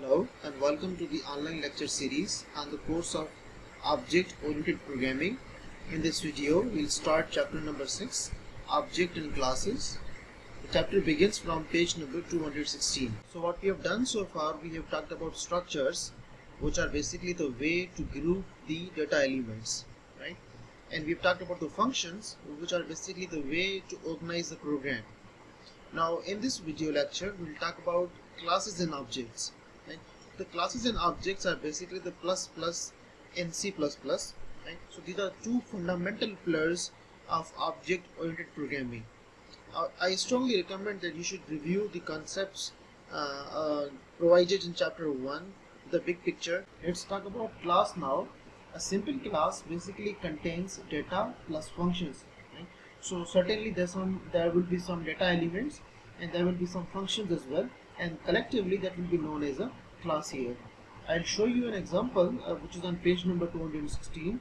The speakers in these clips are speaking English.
Hello and welcome to the online lecture series on the course of Object-Oriented Programming. In this video, we'll start chapter number 6, Object and Classes. The chapter begins from page number 216. So what we have done so far, we have talked about structures, which are basically the way to group the data elements, right? And we've talked about the functions, which are basically the way to organize the program. Now in this video lecture, we'll talk about classes and objects. Right? The classes and objects are basically the plus in C++. Right? So these are two fundamental pillars of object-oriented programming. I strongly recommend that you should review the concepts provided in chapter 1, the big picture. Let's talk about class now. A simple class basically contains data plus functions. Right? So certainly there will be some data elements and there will be some functions as well, and collectively that will be known as a class here. I'll show you an example which is on page number 216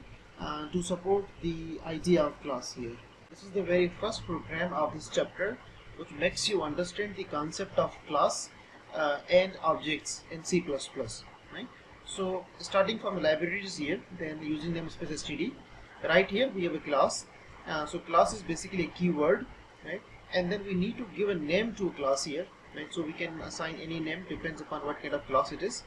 to support the idea of class here. This is the very first program of this chapter, which makes you understand the concept of class and objects in C++. Right? So starting from the libraries here, then using namespace std. Right here we have a class. So class is basically a keyword, right? And then we need to give a name to a class here, right? So we can assign any name, depends upon what kind of class it is.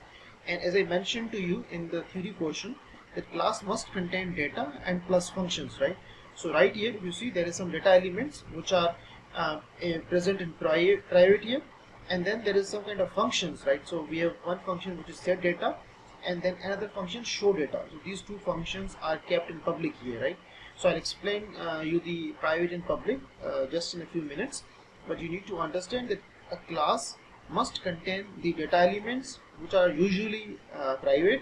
And as I mentioned to you in the theory portion, that class must contain data and plus functions, right? So right here you see there is some data elements which are present in private here, and then there is some kind of functions, right? So we have one function which is set data, and then another function show data. So these two functions are kept in public here, right? So I'll explain you the private and public just in a few minutes, but you need to understand that a class must contain the data elements which are usually private,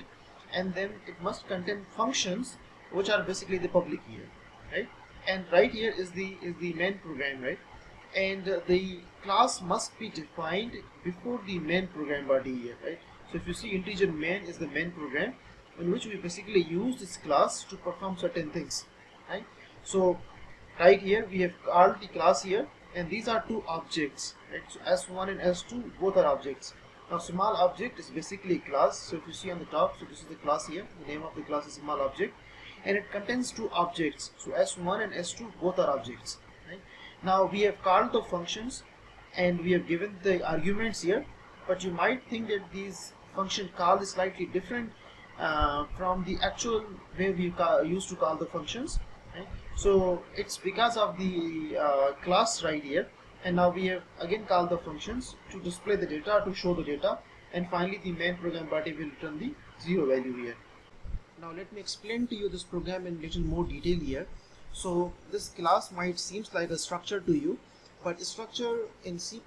and then it must contain functions which are basically the public here, right? And right here is the main program, right? And the class must be defined before the main program body here, right? So if you see, integer main is the main program in which we basically use this class to perform certain things, right? So right here we have called the class here, and these are two objects, right? So s1 and s2 both are objects. Now small object is basically a class. So if you see on the top, so this is the class here, the name of the class is small object, and it contains two objects. So s1 and s2 both are objects, right? Now we have called the functions and we have given the arguments here, but you might think that these function call is slightly different from the actual way we used to call the functions, right? So it's because of the class right here, and now we have again called the functions to display the data, to show the data, and finally the main program body will return the 0 value here. Now let me explain to you this program in little more detail here. So this class might seems like a structure to you, but structure in C++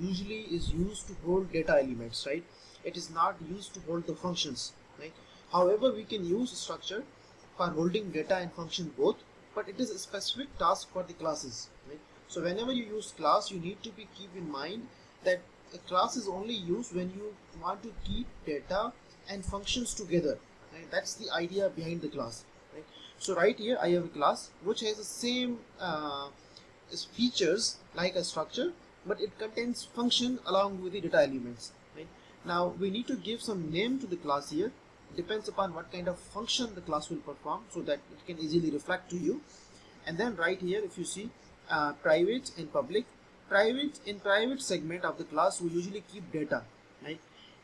usually is used to hold data elements, right? It is not used to hold the functions, right? However, we can use structure for holding data and function both, but it is a specific task for the classes, right? So whenever you use class, you need to keep in mind that a class is only used when you want to keep data and functions together, right? That's the idea behind the class, right? So right here I have a class which has the same features like a structure, but it contains function along with the data elements, right? Now we need to give some name to the class here. It depends upon what kind of function the class will perform, so that it can easily reflect to you. And then right here if you see private and public. In private segment of the class we usually keep data, right?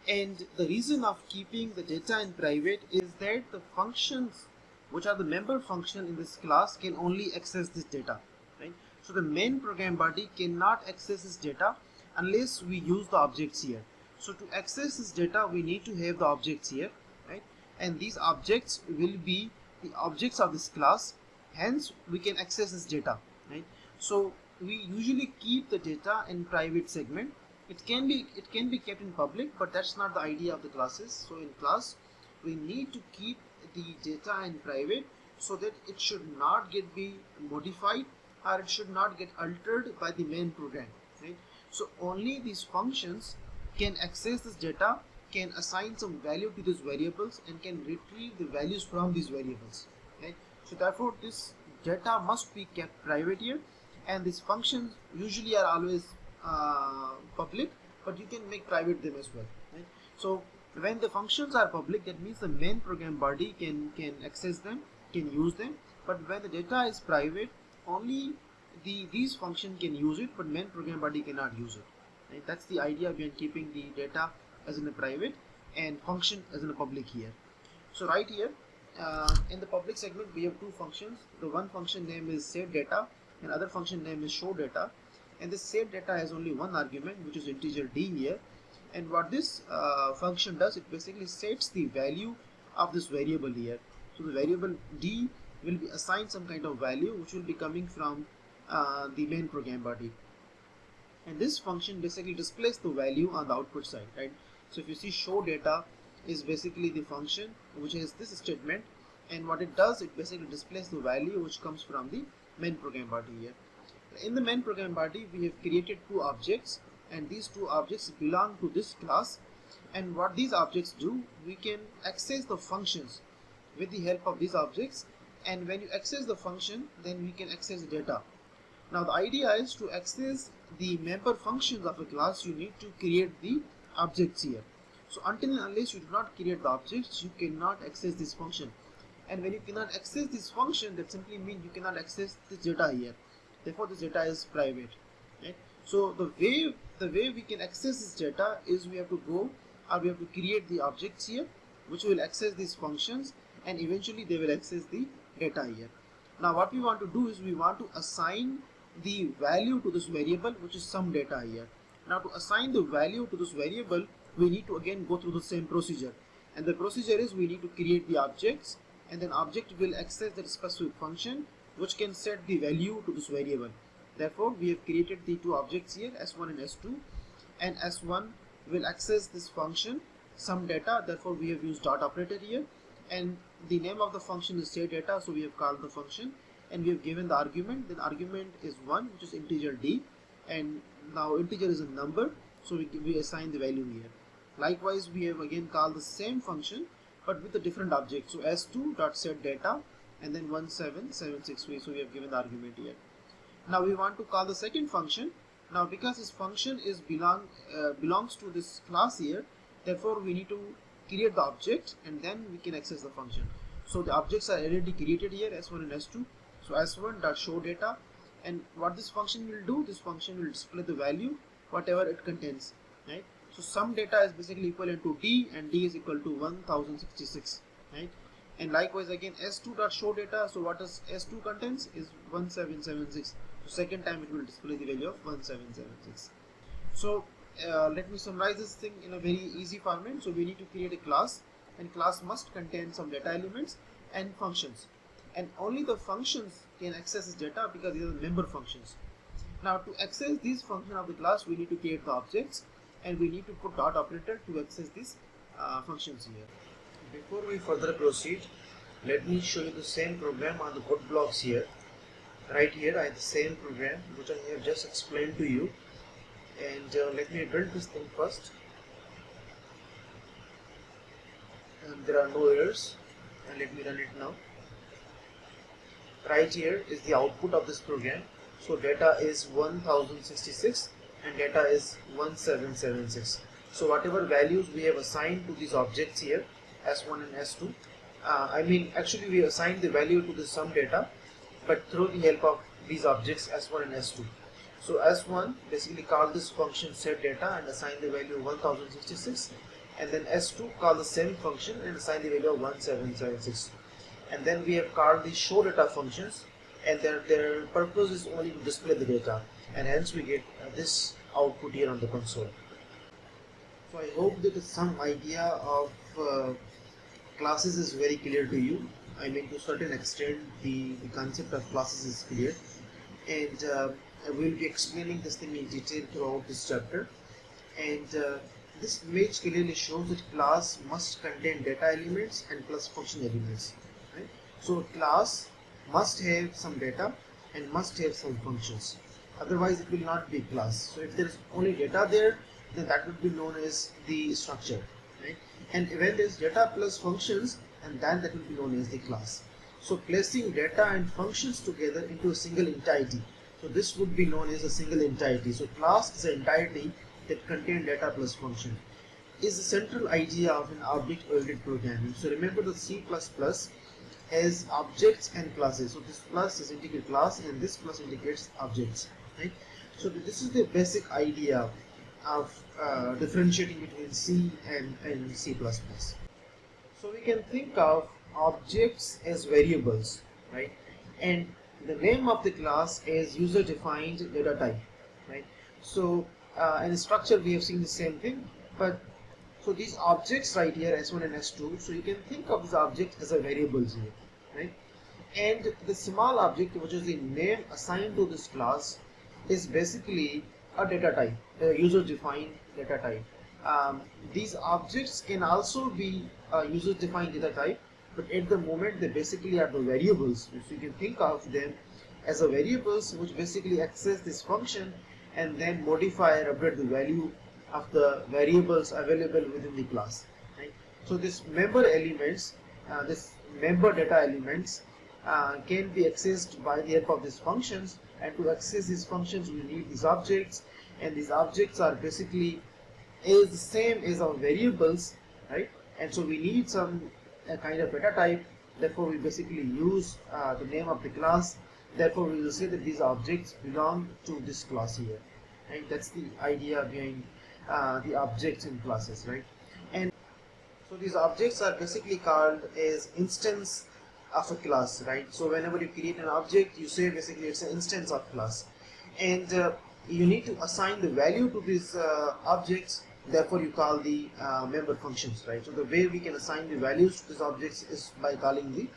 And the reason of keeping the data in private is that the functions which are the member function in this class can only access this data, right? So the main program body cannot access this data unless we use the objects here. So to access this data we need to have the objects here, right? And these objects will be the objects of this class, hence we can access this data, right? So we usually keep the data in private segment. It can be kept in public, but that's not the idea of the classes. So in class we need to keep the data in private so that it should not be modified, or it should not get altered by the main program, right? So only these functions can access this data, can assign some value to these variables, and can retrieve the values from these variables, right? So therefore this data must be kept private here, and these functions usually are always public, but you can make private them as well, right? So when the functions are public, that means the main program body can access them, can use them. But when the data is private, only these function can use it, but main program body cannot use it. Right? That's the idea behind keeping the data as in a private and function as in a public here. So right here in the public segment we have two functions. The one function name is save data and other function name is show data, and this save data has only one argument, which is integer d here. And what this function does, it basically sets the value of this variable here. So the variable d will be assigned some kind of value which will be coming from the main program body, and this function basically displays the value on the output side, right? So if you see, show data is basically the function which is this statement, and what it does, it basically displays the value which comes from the main program body here. In the main program body we have created two objects, and these two objects belong to this class, and what these objects do, we can access the functions with the help of these objects, and when you access the function, then we can access data. Now the idea is, to access the member functions of a class, you need to create the objects here. So until and unless you do not create the objects, you cannot access this function. And when you cannot access this function, that simply means you cannot access this data here. Therefore this data is private. Right? So the way we can access this data is we have to create the objects here which will access these functions, and eventually they will access the data here. Now what we want to do is we want to assign the value to this variable, which is some data here. Now to assign the value to this variable, we need to again go through the same procedure, and the procedure is we need to create the objects, and then object will access that specific function which can set the value to this variable. Therefore we have created the two objects here, s1 and s2, and s1 will access this function some data. Therefore we have used dot operator here, and the name of the function is save data, so we have called the function, and we have given the argument. Then argument is 1, which is integer d, and now integer is a number, so we assign the value here. Likewise we have again called the same function but with a different object, so s2 dot set data and then 17763, so we have given the argument here. Now we want to call the second function. Now because this function is belongs to this class here, therefore we need to create the object and then we can access the function. So the objects are already created here, s1 and s2. So s1 dot show data, and what this function will do, this function will display the value whatever it contains, right? So some data is basically equivalent to d, and d is equal to 1066, right? And likewise again s2 dot show data, so what does s2 contains is 1776. So second time it will display the value of 1776. So let me summarize this thing in a very easy format. So we need to create a class, and class must contain some data elements and functions, and only the functions can access this data because these are member functions. Now to access these functions of the class, we need to create the objects, and we need to put dot operator to access these functions here. Before we further proceed, let me show you the same program on the code blocks here. Right here I have the same program which I have just explained to you, and let me build this thing first, and there are no errors, and let me run it now. Right here is the output of this program. So data is 1066 and data is 1776. So whatever values we have assigned to these objects here, s1 and s2, actually we assigned the value to the sum data, but through the help of these objects s1 and s2. So s1 basically call this function set data and assign the value 1066, and then s2 call the same function and assign the value of 1776. And then we have called the show data functions, and their purpose is only to display the data, and hence we get this output here on the console. So I hope that some idea of classes is very clear to you. I mean, to a certain extent the concept of classes is clear, and I will be explaining this thing in detail throughout this chapter. And this image clearly shows that class must contain data elements and plus function elements, right? So a class must have some data and must have some functions, otherwise it will not be a class. So if there is only data there, then that would be known as the structure, right? And when there is data plus functions, and then that will be known as the class. So placing data and functions together into a single entity, so this would be known as a single entity. So class is an entity that contains data plus function. is the central idea of an object-oriented programming. So remember, the C++ has objects and classes. So this plus is integrates class, and this plus integrates objects. Right. So this is the basic idea of differentiating between C and C++. So we can think of objects as variables, right? And the name of the class is user-defined data type, right? So in structure we have seen the same thing, but so these objects right here, S1 and S2, so you can think of these objects as a variables here, right? And the small object, which is the name assigned to this class, is basically a data type, a user-defined data type. These objects can also be user-defined data type, but at the moment they basically are the variables, which you can think of them as a variables which basically access this function and then modify or update the value of the variables available within the class. Right? So this member elements, this member data elements can be accessed by the help of these functions, and to access these functions we need these objects, and these objects are basically is the same as our variables, right? And so we need some kind of data type, therefore we basically use the name of the class, therefore we will say that these objects belong to this class here, right? That's the idea behind the objects in classes, right? And so these objects are basically called as instance of a class, right? So whenever you create an object, you say basically it's an instance of class, and you need to assign the value to these objects, therefore you call the member functions, right? So the way we can assign the values to these objects is by calling the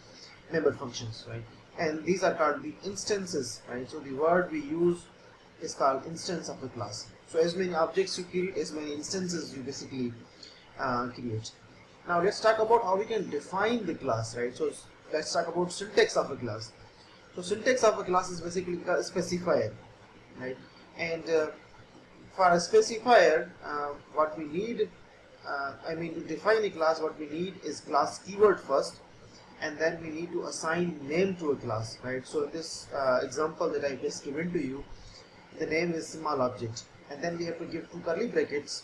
member functions, right? And these are called the instances, right? So the word we use is called instance of a class. So as many objects you create, as many instances you basically create. Now let's talk about how we can define the class, right? So let's talk about syntax of a class. So syntax of a class is basically a specifier, right? And for a specifier, what we need, to define a class, what we need is class keyword first, and then we need to assign name to a class, right? So in this example that I just given to you, the name is small object, and then we have to give two curly brackets,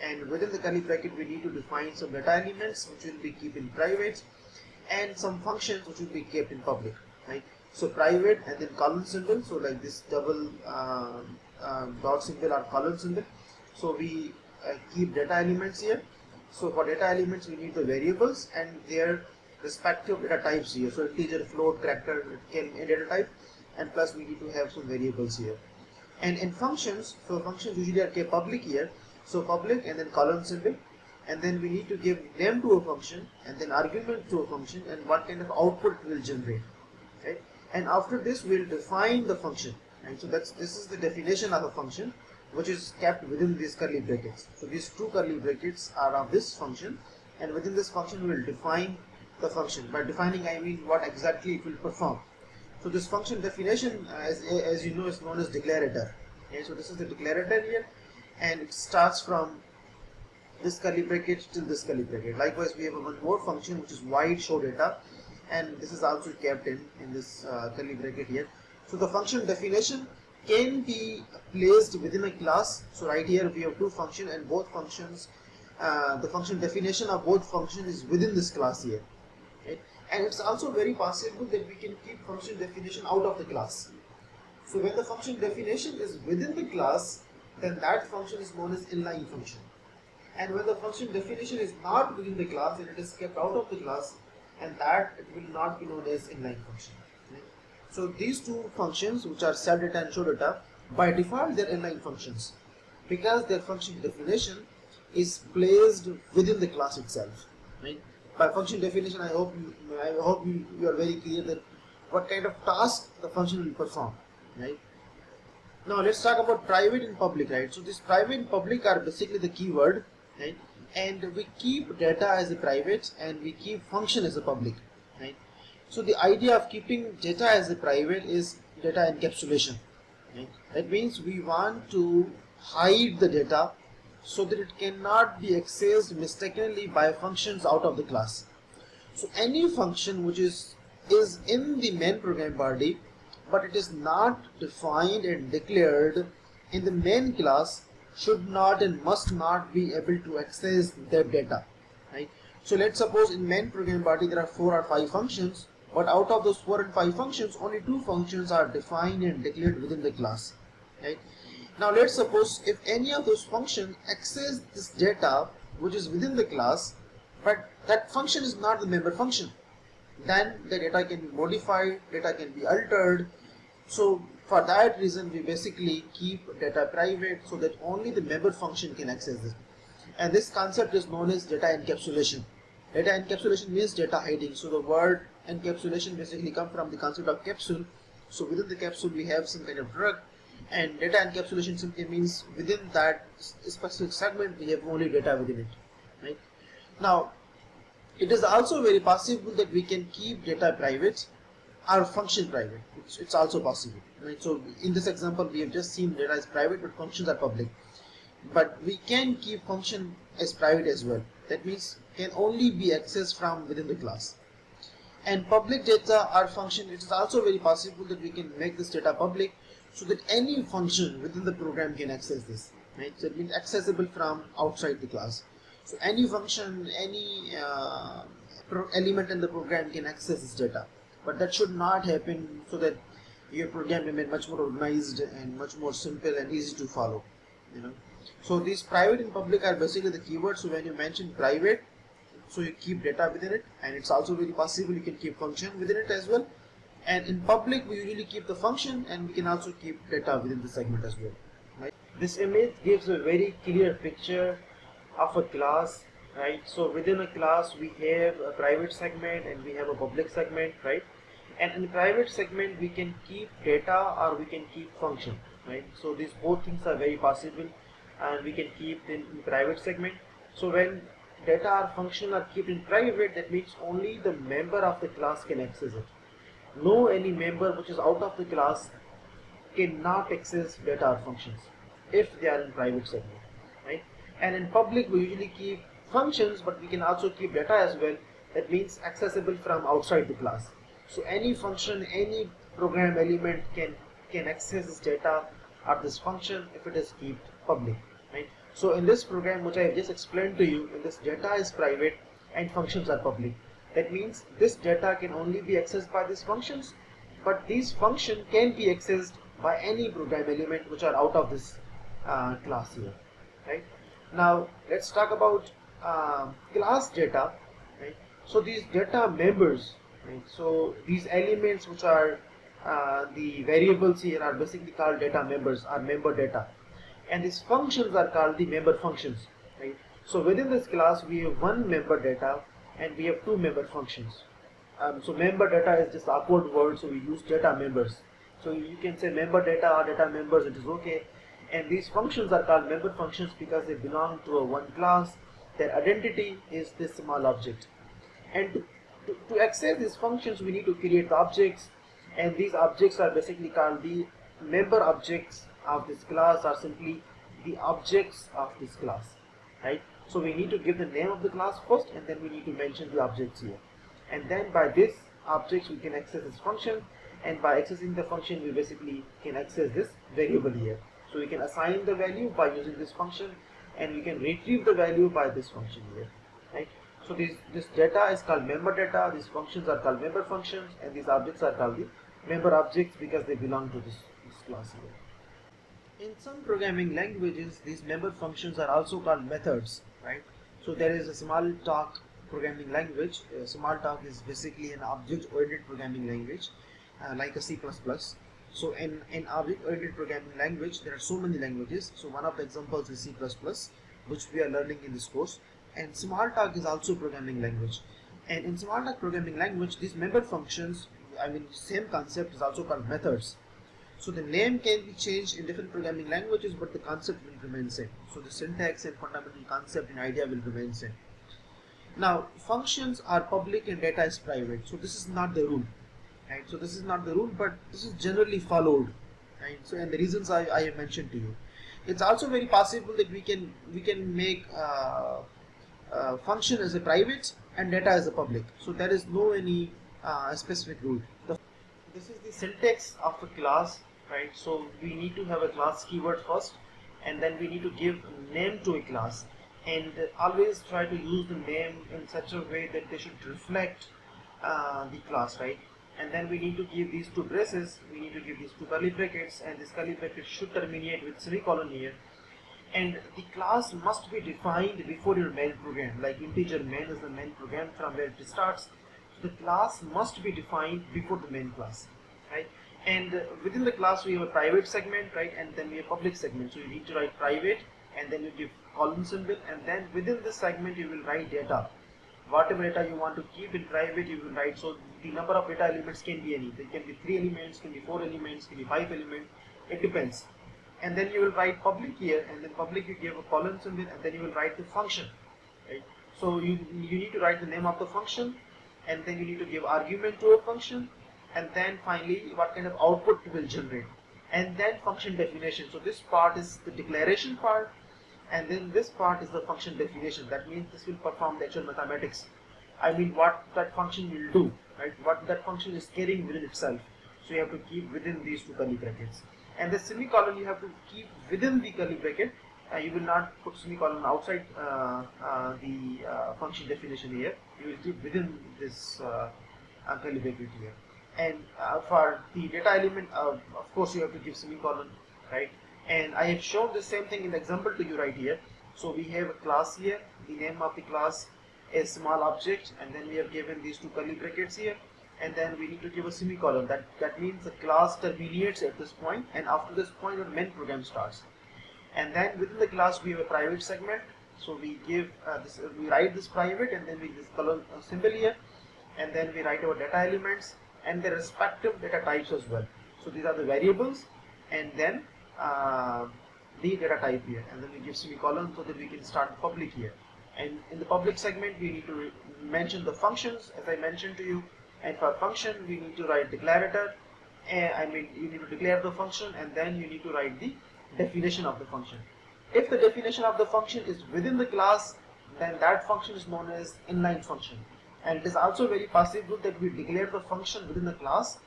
and within the curly bracket we need to define some data elements which will be kept in private, and some functions which will be kept in public, right? So private and then colon symbol, so like this double dot symbol or colon symbol. So we keep data elements here. So for data elements we need the variables and their respective data types here. So integer, float, character, it can be data type, and plus we need to have some variables here. And in functions, so functions usually are kept public here. So public and then colon symbol, and then we need to give name to a function and then argument to a function and what kind of output it will generate, right? And after this we'll define the function, and so this is the definition of a function which is kept within these curly brackets. So these two curly brackets are of this function, and within this function we will define the function. By defining I mean what exactly it will perform. So this function definition, as you know, is known as declarator. Okay, so this is the declarator here, and it starts from this curly bracket till this curly bracket. Likewise, we have one more function which is void show data, and this is also kept in this curly bracket here. So the function definition can be placed within a class. So right here we have two functions, and both functions, the function definition of both functions is within this class here. Right? And it's also very possible that we can keep function definition out of the class. So when the function definition is within the class, then that function is known as inline function. And when the function definition is not within the class and it is kept out of the class, and that it will not be known as inline function. Right? So these two functions, which are set data and show data, by default they're inline functions because their function definition is placed within the class itself. Right? By function definition, I hope you are very clear that what kind of task the function will perform. Right? Now let's talk about private and public. Right? So this private and public are basically the keyword. Right? And we keep data as a private and we keep function as a public. Right? So the idea of keeping data as a private is data encapsulation. Right? That means we want to hide the data so that it cannot be accessed mistakenly by functions out of the class. So any function which is in the main program body, but it is not defined and declared in the main class, should not and must not be able to access their data, right? So let's suppose in main program body there are 4 or 5 functions, but out of those 4 and 5 functions, only 2 functions are defined and declared within the class, right? Now let's suppose if any of those functions access this data which is within the class, but that function is not the member function, then the data can be modified, data can be altered. So for that reason we basically keep data private so that only the member function can access it. And this concept is known as data encapsulation. Data encapsulation means data hiding. So the word encapsulation basically comes from the concept of capsule. So within the capsule we have some kind of drug, and data encapsulation simply means within that specific segment we have only data within it, right? Now it is also very possible that we can keep data private or function private. It's also possible, right? So in this example we have just seen data is private but functions are public, but we can keep function as private as well. That means can only be accessed from within the class. And public data or function, it is also very possible that we can make this data public so that any function within the program can access this, right? So it means accessible from outside the class. So any function, any element in the program can access this data, but that should not happen, so that your program remain much more organized and much more simple and easy to follow, you know. So these private and public are basically the keywords. So when you mention private, so you keep data within it, and it's also very possible you can keep function within it as well. And in public we usually keep the function, and we can also keep data within the segment as well, right? This image gives a very clear picture of a class, right? So within a class we have a private segment and we have a public segment, right? And in the private segment we can keep data or we can keep function, right? So these both things are very possible, and we can keep in private segment. So when data or function are kept in private, that means only the member of the class can access it. No any member which is out of the class cannot access data or functions if they are in private segment, right? And in public we usually keep functions, but we can also keep data as well. That means accessible from outside the class. So any function, any program element can access this data or this function if it is kept public, right? So in this program which I have just explained to you, this data is private and functions are public. That means this data can only be accessed by these functions, but these functions can be accessed by any program element which are out of this class here, right? Now let's talk about class data, right? So these data members, right? So these elements which are the variables here are basically called data members or member data, and these functions are called the member functions, right? So within this class we have one member data and we have two member functions. So member data is just awkward word, so we use data members. So you can say member data or data members, it is okay. And these functions are called member functions because they belong to a one class. Their identity is this small object. And to access these functions we need to create objects, and these objects are basically called the member objects of this class, or simply the objects of this class, right? So we need to give the name of the class first, and then we need to mention the objects here, and then by this objects we can access this function, and by accessing the function we basically can access this variable here. So we can assign the value by using this function, and we can retrieve the value by this function here, right? So this data is called member data, these functions are called member functions, and these objects are called the member objects because they belong to this class here. In some programming languages, these member functions are also called methods, right? So there is a Smalltalk programming language. Smalltalk is basically an object-oriented programming language, like a C++. So in object-oriented programming language, there are so many languages. So one of the examples is C++, which we are learning in this course. And Smalltalk is also programming language. And in Smalltalk programming language, these member functions, I mean, same concept is also called methods. So the name can be changed in different programming languages, but the concept will remain same. So the syntax and fundamental concept and idea will remain same. Now functions are public and data is private. So this is not the rule, right? So this is not the rule, but this is generally followed, right? So and the reasons I have mentioned to you. It's also very possible that we can make function as a private and data as a public. So there is no any specific rule. This is the syntax of a class, right? So we need to have a class keyword first, and then we need to give name to a class, and always try to use the name in such a way that they should reflect the class, right? And then we need to give these two braces, we need to give these two curly brackets, and this curly bracket should terminate with semicolon here. And the class must be defined before your main program, like integer main is the main program from where it starts. So the class must be defined before the main class, right? And within the class we have a private segment, right? And then we have public segment. So you need to write private, and then you give colon symbol, and then within this segment you will write data. Whatever data you want to keep in private, you will write. So the number of data elements can be any. They can be 3 elements, can be 4 elements, can be 5 elements. It depends. And then you will write public here, and then public you give a colon symbol, and then you will write the function, right? So you need to write the name of the function, and then you need to give argument to a function, and then finally what kind of output it will generate, and then function definition. So this part is the declaration part, and then this part is the function definition. That means this will perform the actual mathematics. I mean what that function will do, right? What that function is carrying within itself. So you have to keep within these two curly brackets. And the semicolon you have to keep within the curly bracket. You will not put semicolon outside the function definition here. You will keep within this curly bracket here. And for the data element, of course you have to give semicolon, right? And I have shown the same thing in the example to you right here. So we have a class here. The name of the class is small object, and then we have given these two curly brackets here. And then we need to give a semicolon. That means the class terminates at this point, and after this point the main program starts. And then within the class we have a private segment. So we give we write this private, and then we this colon symbol here, and then we write our data elements and their respective data types as well. So these are the variables, and then the data type here, and then we give semicolon so that we can start the public here. And in the public segment we need to mention the functions, as I mentioned to you. And for function we need to write declarator, I mean you need to declare the function, and then you need to write the definition of the function. If the definition of the function is within the class, then that function is known as inline function. And it is also very possible that we declare the function within the class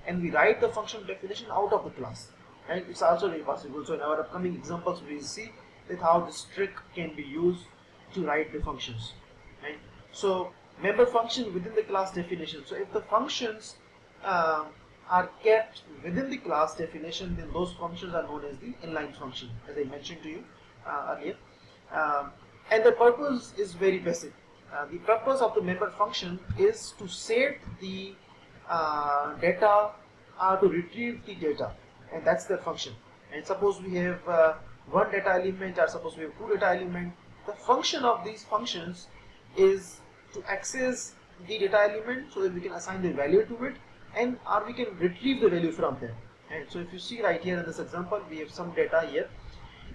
and we write the function definition out of the class. And it's also very possible. So in our upcoming examples we will see that how this trick can be used to write the functions. Right? So member function within the class definition. So if the functions are kept within the class definition, then those functions are known as the inline function, as I mentioned to you earlier. And the purpose is very basic. The purpose of the member function is to set the data or to retrieve the data, and that's the function. And suppose we have one data element, or suppose we have two data elements. The function of these functions is to access the data element so that we can assign the value to it, and or we can retrieve the value from them. And so if you see right here in this example, we have some data here,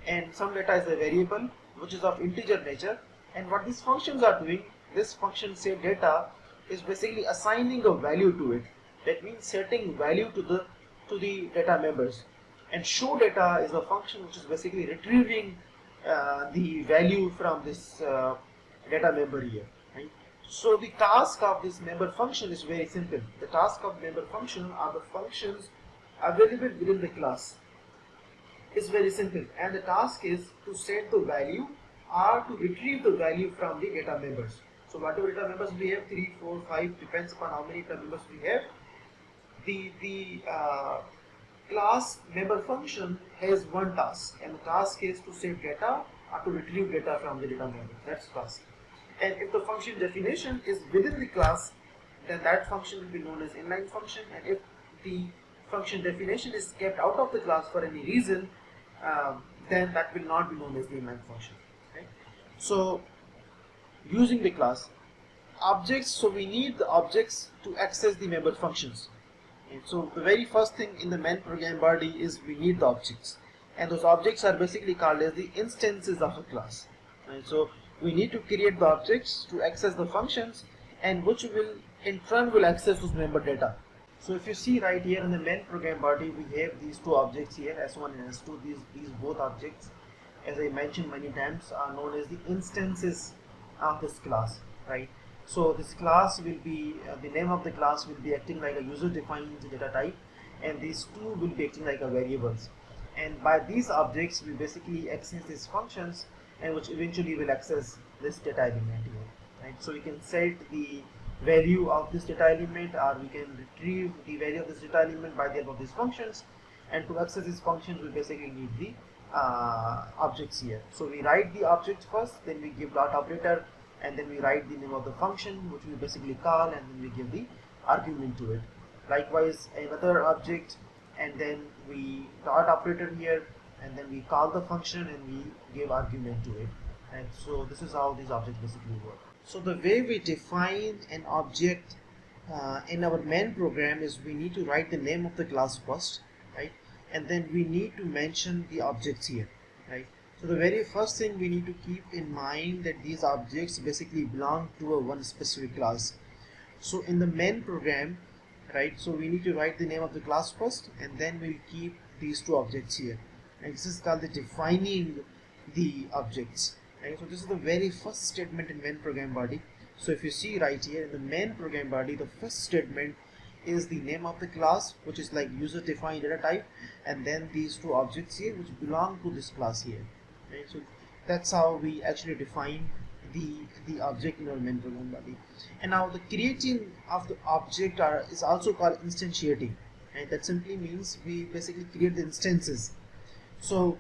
and some data is a variable which is of integer nature. And what these functions are doing, this function set data is basically assigning a value to it. That means setting value to the data members. And show data is a function which is basically retrieving the value from this data member here. Right? So the task of this member function is very simple. The task of member function are the functions available within the class. It's very simple, and the task is to set the value or to retrieve the value from the data members. So whatever data members we have, 3, 4, 5, depends upon how many data members we have. The class member function has one task, and the task is to set data or to retrieve data from the data member. That's the task. And if the function definition is within the class, then that function will be known as inline function. And if the function definition is kept out of the class for any reason, then that will not be known as the inline function. Okay? So using the class objects, so we need the objects to access the member functions. And so the very first thing in the main program body is we need the objects, and those objects are basically called as the instances of a class. And so we need to create the objects to access the functions, and which will in turn will access those member data. So if you see right here in the main program body, we have these two objects here, S1 and S2. These both objects, as I mentioned many times, are known as the instances of this class, right? So this class will be, the name of the class will be acting like a user-defined data type, and these two will be acting like a variables. and by these objects we basically access these functions, and which eventually will access this data element here, right? So we can set the value of this data element, or we can retrieve the value of this data element by the help of these functions, and to access these functions we basically need the objects here. So we write the object first, then we give dot operator, and then we write the name of the function which we basically call, and then we give the argument to it. Likewise another object, and then we dot operator here, and then we call the function and we give argument to it. And so this is how these objects basically work. So the way we define an object in our main program is we need to write the name of the class first, right? And then we need to mention the objects here, right? So the very first thing we need to keep in mind that these objects basically belong to a one specific class. So in the main program, right, so we need to write the name of the class first, and then we'll keep these two objects here, and this is called the defining the objects, right? So this is the very first statement in main program body. So if you see right here in the main program body, the first statement is the name of the class, which is like user defined data type, and then these two objects here which belong to this class here, right? So that's how we actually define the object in our main program body. And now the creating of the object is also called instantiating, and that simply means we basically create the instances. So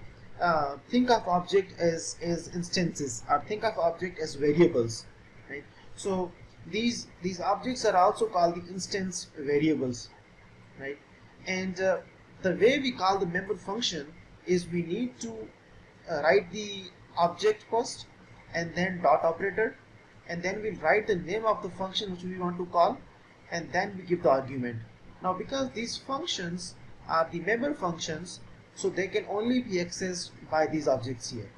think of object as instances, or think of object as variables, right? So these objects are also called the instance variables, right? And the way we call the member function is we need to write the object first, and then dot operator, and then we'll write the name of the function which we want to call, and then we give the argument. Now because these functions are the member functions, so they can only be accessed by these objects here.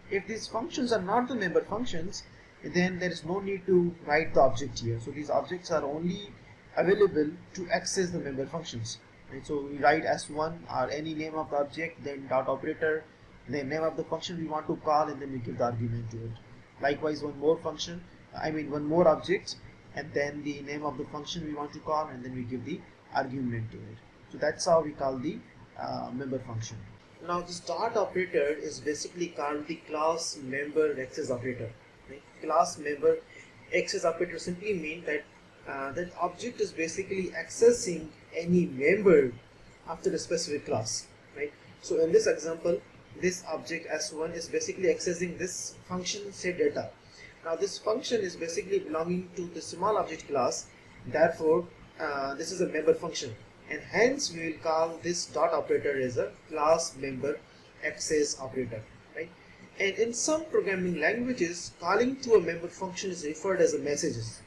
If these functions are not the member functions, then there is no need to write the object here. So these objects are only available to access the member functions, right? So we write s1 or any name of the object, then dot operator, the name of the function we want to call, and then we give the argument to it. Likewise one more function, one more object, and then the name of the function we want to call, and then we give the argument to it. So that's how we call the member function. Now this dot operator is basically called the class member access operator, right? Class member access operator simply means that that object is basically accessing any member after a specific class, right? So in this example, this object s1 is basically accessing this function setData. Now this function is basically belonging to the small object class, therefore this is a member function, and hence we will call this dot operator as a class member access operator, right? And in some programming languages, calling to a member function is referred as a messages,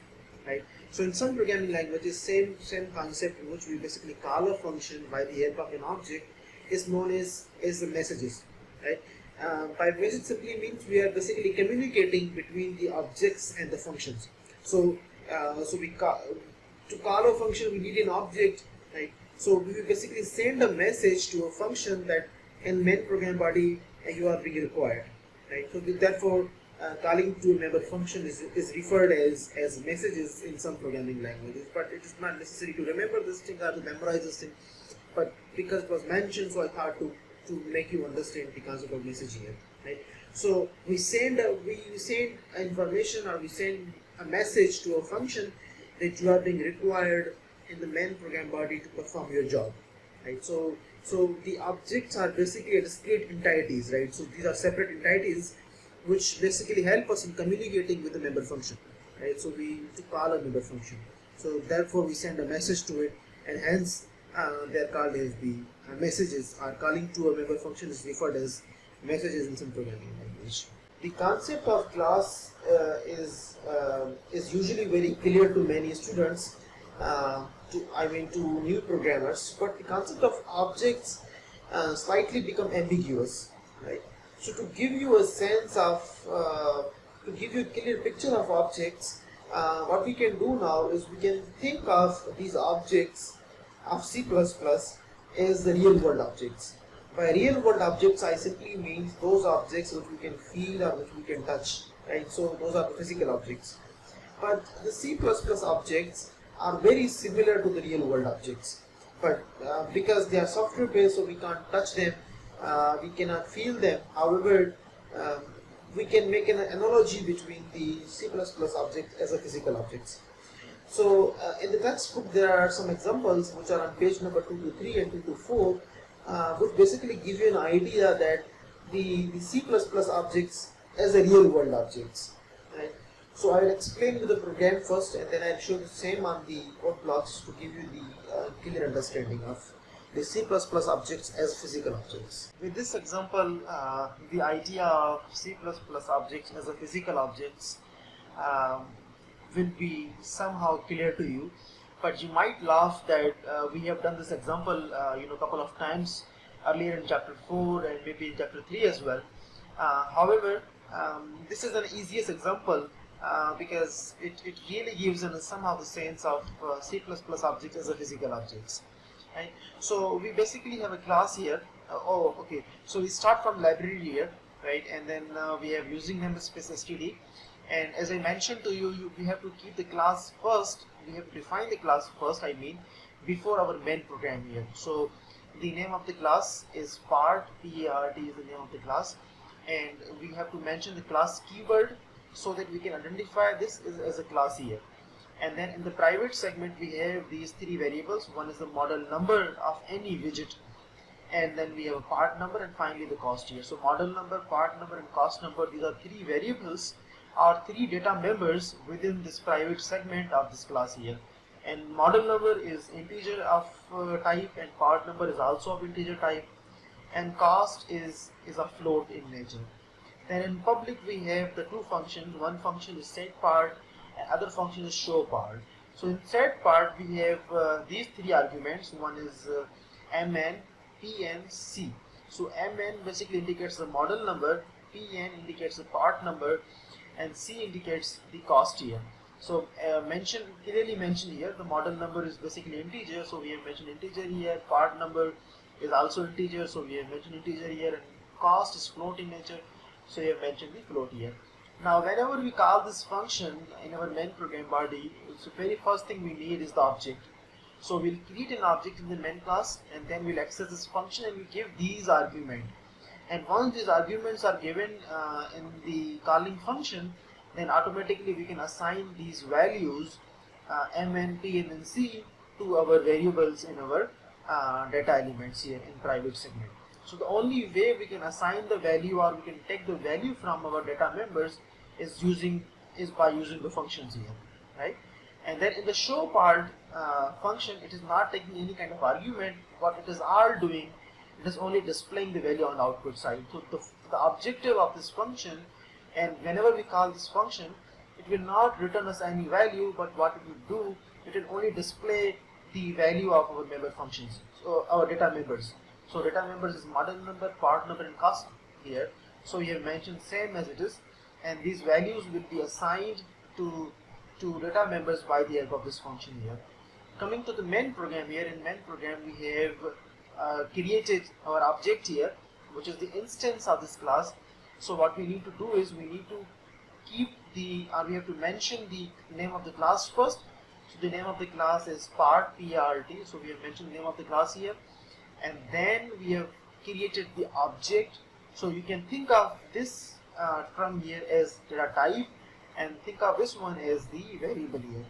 right? So in some programming languages, same concept in which we basically call a function by the help of an object is known as the messages, right? By message simply means we are basically communicating between the objects and the functions. So to call a function we need an object, right? So we will basically send a message to a function that in main program body you are being required, right? So therefore calling to a member function is referred as messages in some programming languages, but it is not necessary to remember this thing or to memorize this thing, but because it was mentioned, so I thought to make you understand the concept of message here, right? So we send information, or we send a message to a function that you are being required in the main program body to perform your job, right? So the objects are basically discrete entities, right? So these are separate entities which basically help us in communicating with the member function, right? So we need to call a member function, so therefore we send a message to it, and hence they are called as the messages, or calling to a member function is referred as messages in some programming language. The concept of class is usually very clear to many students, to new programmers, but the concept of objects slightly become ambiguous, right? So to give you a sense of, to give you a clear picture of objects, what we can do now is we can think of these objects of C++ as the real world objects. By real world objects, I simply mean those objects which we can feel or which we can touch, right? So those are the physical objects. But the C++ objects are very similar to the real world objects, but because they are software based, so we can't touch them, we cannot feel them. However, um, we can make an analogy between the C++ object as a physical objects. So in the textbook there are some examples which are on page number 223 and 224, which basically give you an idea that the C++ objects as a real world objects. Right? So I will explain you the program first, and then I will show the same on the code blocks to give you the clear understanding of the C++ objects as physical objects. With this example, the idea of C++ objects as a physical objects will be somehow clear to you, but you might laugh that we have done this example a couple of times earlier in chapter 4 and maybe in chapter 3 as well. However, this is an easiest example because it really gives somehow the sense of C++ objects as a physical objects. Right? So we basically have a class here. So we start from library here, right? And then we have using namespace std. And as I mentioned to you, we have to keep the class first. We have to define the class first, before our main program here. So the name of the class is part, PART is the name of the class. And we have to mention the class keyword so that we can identify this as a class here. And then in the private segment, we have these three variables. One is the model number of any widget. And then we have a part number and finally the cost here. So model number, part number and cost number, these are three variables or three data members within this private segment of this class here. And model number is integer of type, and part number is also of integer type, and cost is a float in nature. Then in public we have the two functions. One function is set part and other function is show part. So in set part we have these three arguments. One is mn, pn, c. So mn basically indicates the model number, pn indicates the part number, and c indicates the cost here. So clearly mentioned here, the model number is basically integer, so we have mentioned integer here. Part number is also integer, so we have mentioned integer here, and cost is float in nature, so we have mentioned the float here. Now whenever we call this function in our main program body, so very first thing we need is the object. So we'll create an object in the main class, and then we'll access this function and we give these arguments. And once these arguments are given in the calling function, then automatically we can assign these values mn, pn and c to our variables in our data elements here in private segment. So the only way we can assign the value or we can take the value from our data members is by using the functions here, right? And then in the show part function, it is not taking any kind of argument. What it is all doing, it is only displaying the value on the output side. So the objective of this function, and whenever we call this function, it will not return us any value, but what it will do, it will only display the value of our member functions, so our data members. So data members is model number, part number and cost here. So we have mentioned same as it is, and these values will be assigned to data members by the help of this function here. Coming to the main program here, in main program we have created our object here, which is the instance of this class. So what we need to do is we need to we have to mention the name of the class first. So the name of the class is part, P-A-R-T. So we have mentioned the name of the class here, and then we have created the object. So you can think of this term here as data type, and think of this one as the variable here.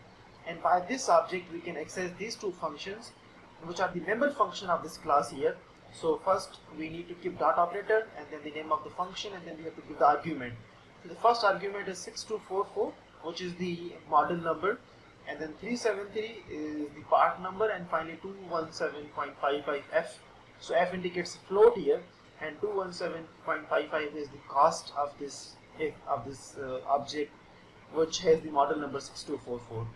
And by this object we can access these two functions, which are the member function of this class here. So first we need to keep dot operator and then the name of the function, and then we have to give the argument. So the first argument is 6244, which is the model number, and then 373 is the part number, and finally 217.55f. So f indicates float here, and 217.55 is the cost of this object, which has the model number 6244.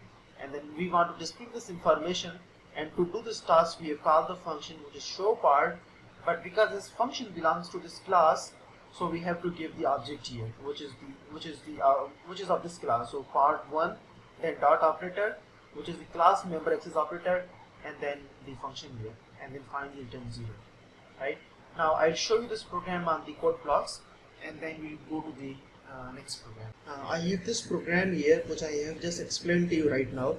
And then we want to display this information, and to do this task we have called the function which is show part, but because this function belongs to this class, so we have to give the object here, which is of this class. So part 1, then dot operator, which is the class member access operator, and then the function here, and then finally return 0. Right? Now I'll show you this program on the code blocks, and then we'll go to the next program. I have this program here which I have just explained to you right now.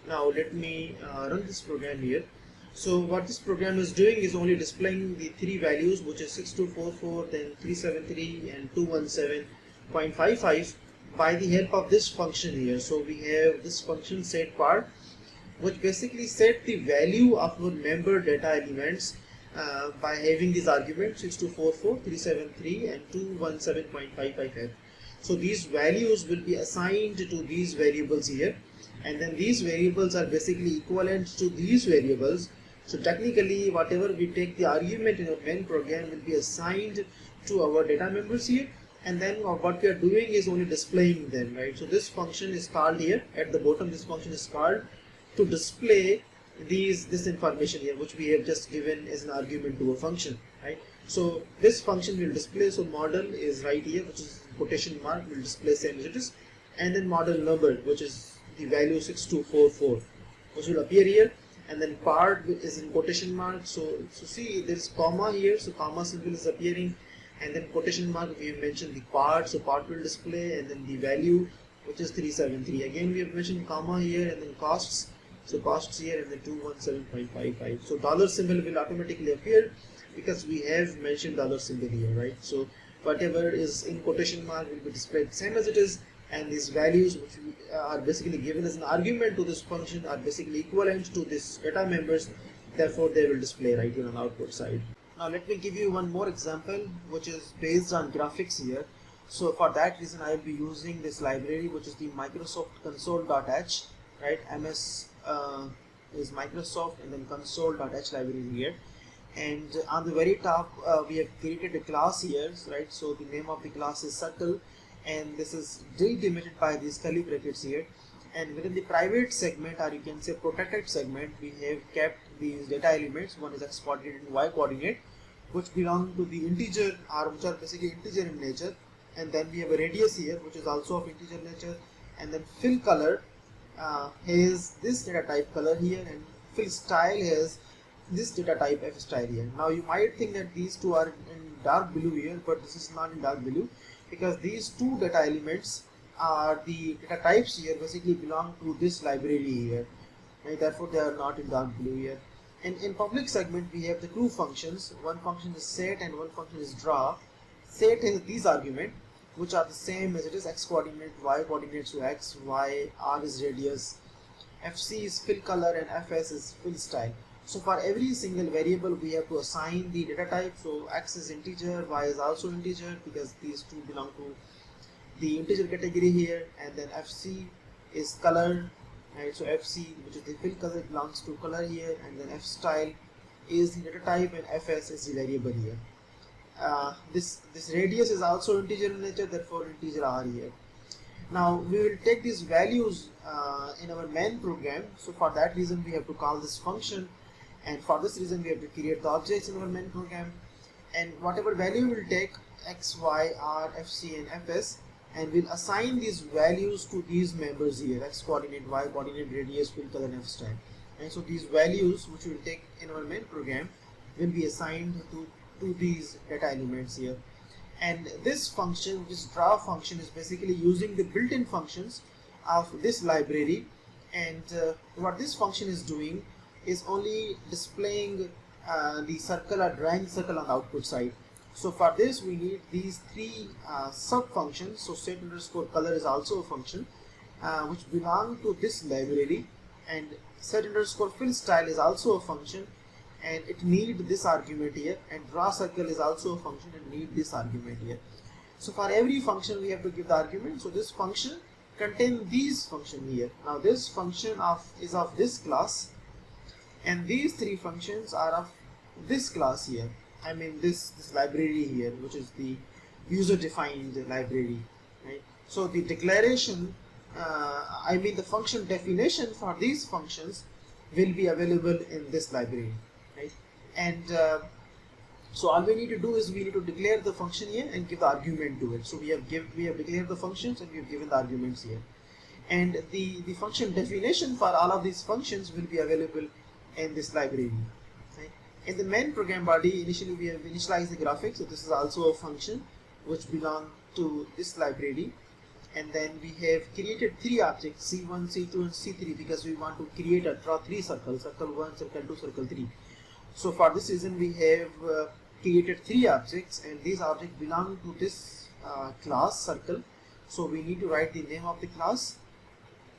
Now let me run this program here. So what this program is doing is only displaying the three values, which is 6244, then 373 and 217.55 by the help of this function here. So we have this function setPart, which basically set the value of our member data elements by having these arguments 6244, 373 and 217.55f. So these values will be assigned to these variables here, and then these variables are basically equivalent to these variables. So technically whatever we take the argument in our main program will be assigned to our data members here, and then what we are doing is only displaying them, right? So this function is called here at the bottom. This function is called to display this information here, which we have just given as an argument to a function, right? So this function will display, so model is right here, which is quotation mark, will display same as it is, and then model number, which is the value 6244, which will appear here, and then part is in quotation mark. So see, there is comma here, so comma symbol is appearing, and then quotation mark we have mentioned the part, so part will display, and then the value, which is 373. Again we have mentioned comma here, and then costs, so costs here, and then 217.55. So dollar symbol will automatically appear because we have mentioned dollar symbol here, right? So whatever is in quotation mark will be displayed same as it is, and these values which are basically given as an argument to this function are basically equivalent to this data members, therefore they will display right here on the output side. Now let me give you one more example which is based on graphics here. So for that reason I will be using this library, which is the Microsoft console.h, right? MS is Microsoft, and then console.h library here, and on the very top we have created a class here, right? So the name of the class is circle, and this is delimited by these curly brackets here, and within the private segment, or you can say protected segment, we have kept these data elements. One is x coordinate and y coordinate, which belong to the integer, or which are basically integer in nature, and then we have a radius here which is also of integer nature, and then fill color has this data type color here, and fill style has this data type f style here. Now you might think that these two are in dark blue here, but this is not in dark blue, because these two data elements are the data types here basically belong to this library here, right? Therefore they are not in dark blue here. And in public segment we have the two functions. One function is set and one function is draw. Set has these arguments which are the same as it is: x coordinate, y coordinate, so x, y, r is radius, fc is fill color, and fs is fill style. So for every single variable we have to assign the data type. So x is integer, y is also integer, because these two belong to the integer category here, and then fc is color, right? So fc, which is the fill color, belongs to color here, and then f style is the data type, and fs is the variable here. This radius is also integer in nature, therefore integer r here. Now we will take these values in our main program. So for that reason we have to call this function, and for this reason we have to create the objects in our main program, and whatever value we will take x, y, r, fc and fs, and we'll assign these values to these members here: x coordinate, y coordinate, radius, fill color, and f style. And so these values which we will take in our main program will be assigned to these data elements here. And this function, this draw function, is basically using the built-in functions of this library, and what this function is doing is only displaying the circle or drawing circle on the output side. So for this we need these three sub functions. So set underscore color is also a function which belong to this library, and set underscore fill style is also a function, and it need this argument here, and draw circle is also a function and need this argument here. So for every function we have to give the argument. So this function contains these function here. Now this function is of this class, and these three functions are of this class here. I mean this library here, which is the user defined library, right? So the declaration, I mean the function definition for these functions will be available in this library, right? And so all we need to do is we need to declare the function here and give the argument to it. So we have declared the functions and we have given the arguments here, and the function definition for all of these functions will be available in this library. Right? In the main program body, initially we have initialized the graphics. So this is also a function which belongs to this library, and then we have created three objects, C1, C2 and C3, because we want to draw three circles, circle 1, circle 2, circle 3. So for this reason we have created three objects, and these objects belong to this class circle. So we need to write the name of the class,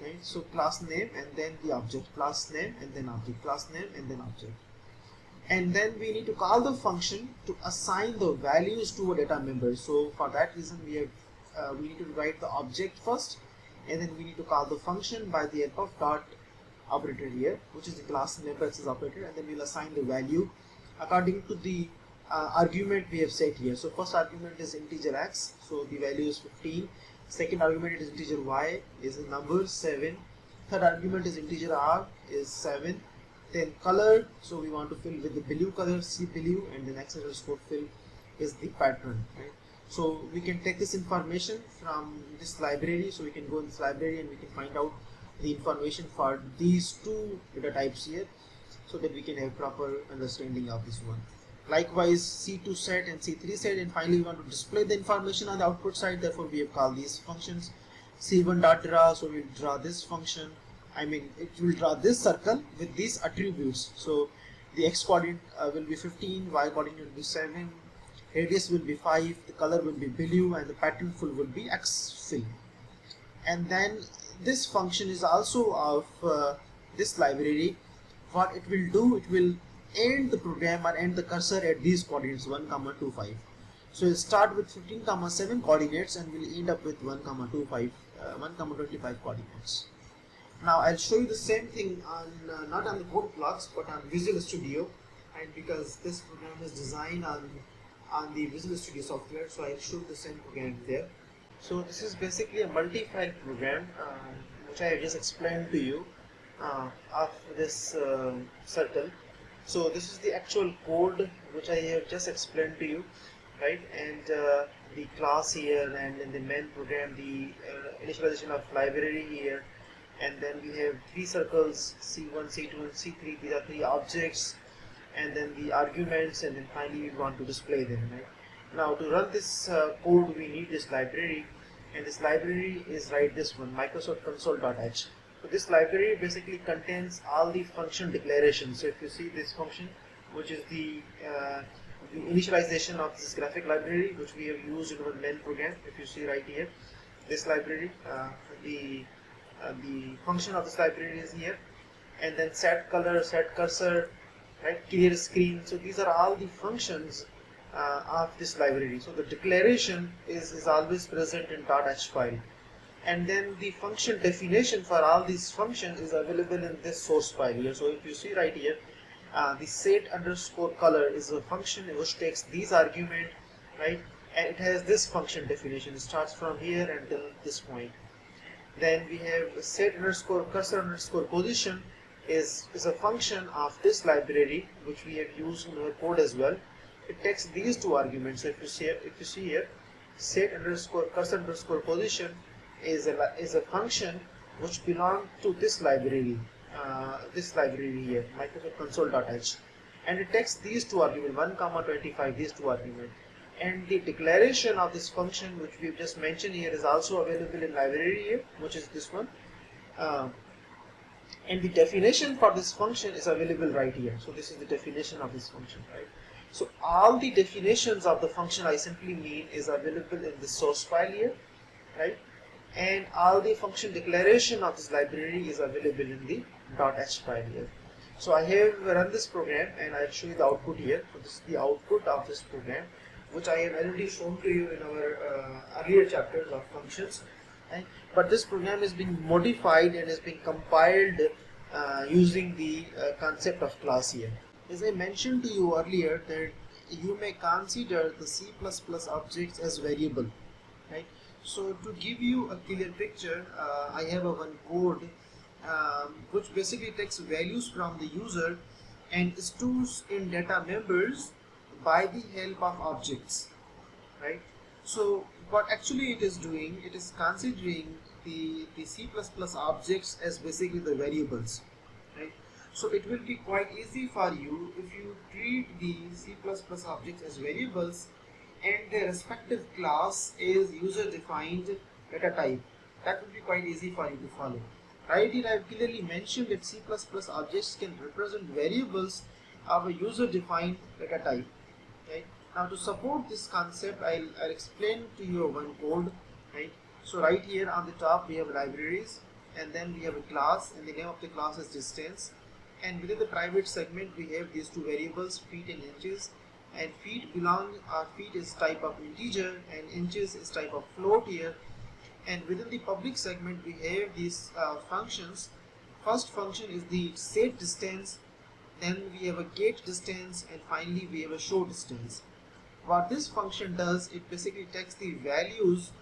right? So class name and then the object, class name and then object, class name and then object. And then we need to call the function to assign the values to a data member. So for that reason we need to write the object first, and then we need to call the function by the help of dot operator here, which is the class member access operator, and then we'll assign the value according to the argument we have set here. So first argument is integer x, so the value is 15. Second argument is integer y, is a number 7. Third argument is integer r, is 7. Then color, so we want to fill with the blue color, C blue, and the next underscore fill is the pattern, right? So we can take this information from this library, so we can go in this library and we can find out the information for these two data types here, so that we can have proper understanding of this one. Likewise C2 set and C3 set, and finally we want to display the information on the output side, therefore we have called these functions. C1.draw, so we'll draw this function, it will draw this circle with these attributes. So the x coordinate will be 15, y coordinate will be 7, radius will be 5, the color will be blue, and the pattern fill will be x fill. And then this function is also of this library. What it will do, it will end the program or end the cursor at these coordinates 1, 2, 5. So we'll start with 15, 7 coordinates, and we'll end up with 1, 2, 5, 1, 25 coordinates. Now I'll show you the same thing on not on the code blocks but on Visual Studio, and because this program is designed on the Visual Studio software, so I'll show the same program there. So this is basically a multi-file program which I have just explained to you of this circle. So this is the actual code which I have just explained to you, right? And the class here, and in the main program the initialization of library here, and then we have three circles, C1, C2 and C3. These are three objects, and then the arguments, and then finally we want to display them, right? Now to run this code we need this library, and this library is this one, Microsoft Console.h. So this library basically contains all the function declarations. So if you see this function, which is the initialization of this graphic library which we have used in our main program, if you see right here, this library, the function of this library is here, and then set color, set cursor, right, clear screen. So these are all the functions of this library. So the declaration is always present in .h file, and then the function definition for all these functions is available in this source file here. So if you see right here, the set underscore color is a function which takes these argument, right, and it has this function definition. It starts from here until this point. Then we have set underscore cursor underscore position is a function of this library which we have used in our code as well. It takes these two arguments. So if you see here, set underscore cursor underscore position is a function which belongs to this library here, Microsoft Console.h, and it takes these two arguments 1, 25, these two arguments. And the declaration of this function which we've just mentioned here is also available in library here, which is this one, and the definition for this function is available right here. So this is the definition of this function, right? So all the definitions of the function I simply mean is available in the source file here, right? And all the function declaration of this library is available in the .h file here. So I have run this program and I'll show you the output here. So this is the output of this program, which I have already shown to you in our earlier chapters of functions, right? But this program has been modified and has been compiled using the concept of class here. As I mentioned to you earlier, that you may consider the C++ objects as variable, right? So to give you a clear picture, I have one code which basically takes values from the user and stores in data members by the help of objects, right? So what actually it is doing, it is considering the C++ objects as basically the variables, right? So it will be quite easy for you if you treat the C++ objects as variables and their respective class is user defined data type. That would be quite easy for you to follow. Right here I have clearly mentioned that C++ objects can represent variables of a user-defined data type. Right? Now to support this concept, I'll explain to you one code. Right? So right here on the top we have libraries, and then we have a class, and the name of the class is distance, and within the private segment we have these two variables, feet and inches, and feet is type of integer and inches is type of float here. And within the public segment we have these functions. First function is the set distance, then we have a get distance, and finally we have a show distance. What this function does, it basically takes the values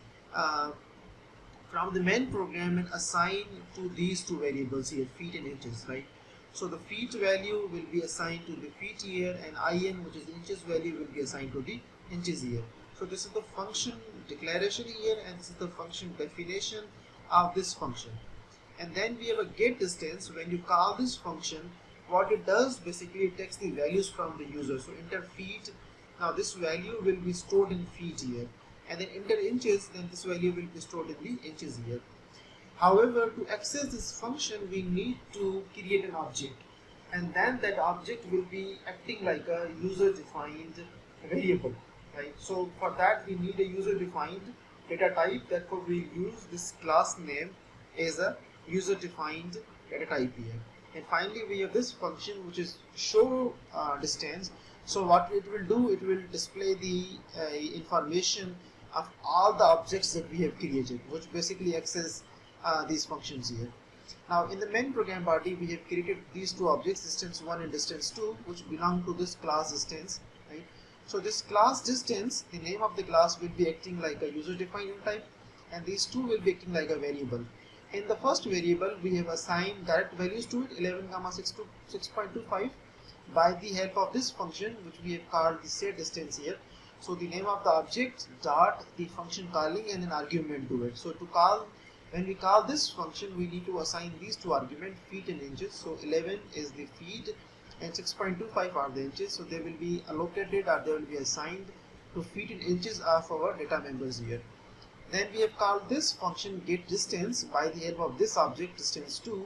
from the main program and assign to these two variables here, feet and inches, right? So the feet value will be assigned to the feet here, and in, which is the inches value, will be assigned to the inches here. So this is the function declaration here, and this is the function definition of this function. And then we have a get distance. When you call this function, what it does, basically it takes the values from the user. So enter feet, now this value will be stored in feet here, and then enter inches, then this value will be stored in the inches here. However, to access this function we need to create an object, and then that object will be acting like a user defined variable, right? So for that we need a user defined data type, therefore we use this class name as a user defined data type here. And finally we have this function which is show distance. So what it will do, it will display the information of all the objects that we have created, which basically access these functions here. Now in the main program body we have created these two objects, distance 1 and distance 2, which belong to this class distance, right? So this class distance, the name of the class will be acting like a user defined type, and these two will be acting like a variable. In the first variable we have assigned direct values to it, 11, 6.25, by the help of this function which we have called the set distance here. So the name of the object dot the function calling and an argument to it. So to call, when we call this function, we need to assign these two arguments, feet and inches. So 11 is the feet and 6.25 are the inches. So they will be allocated, or they will be assigned to feet and inches of our data members here. Then we have called this function get distance by the help of this object distance 2,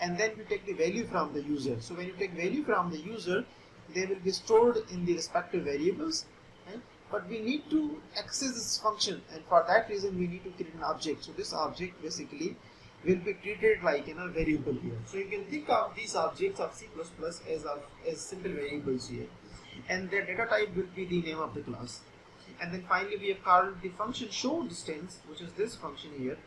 and then we take the value from the user. So when you take value from the user, they will be stored in the respective variables, right? But we need to access this function, and for that reason we need to create an object. So this object basically will be treated like a variable here. So you can think of these objects of C++ as simple variables here, and their data type will be the name of the class. And then finally we have called the function show distance, which is this function here.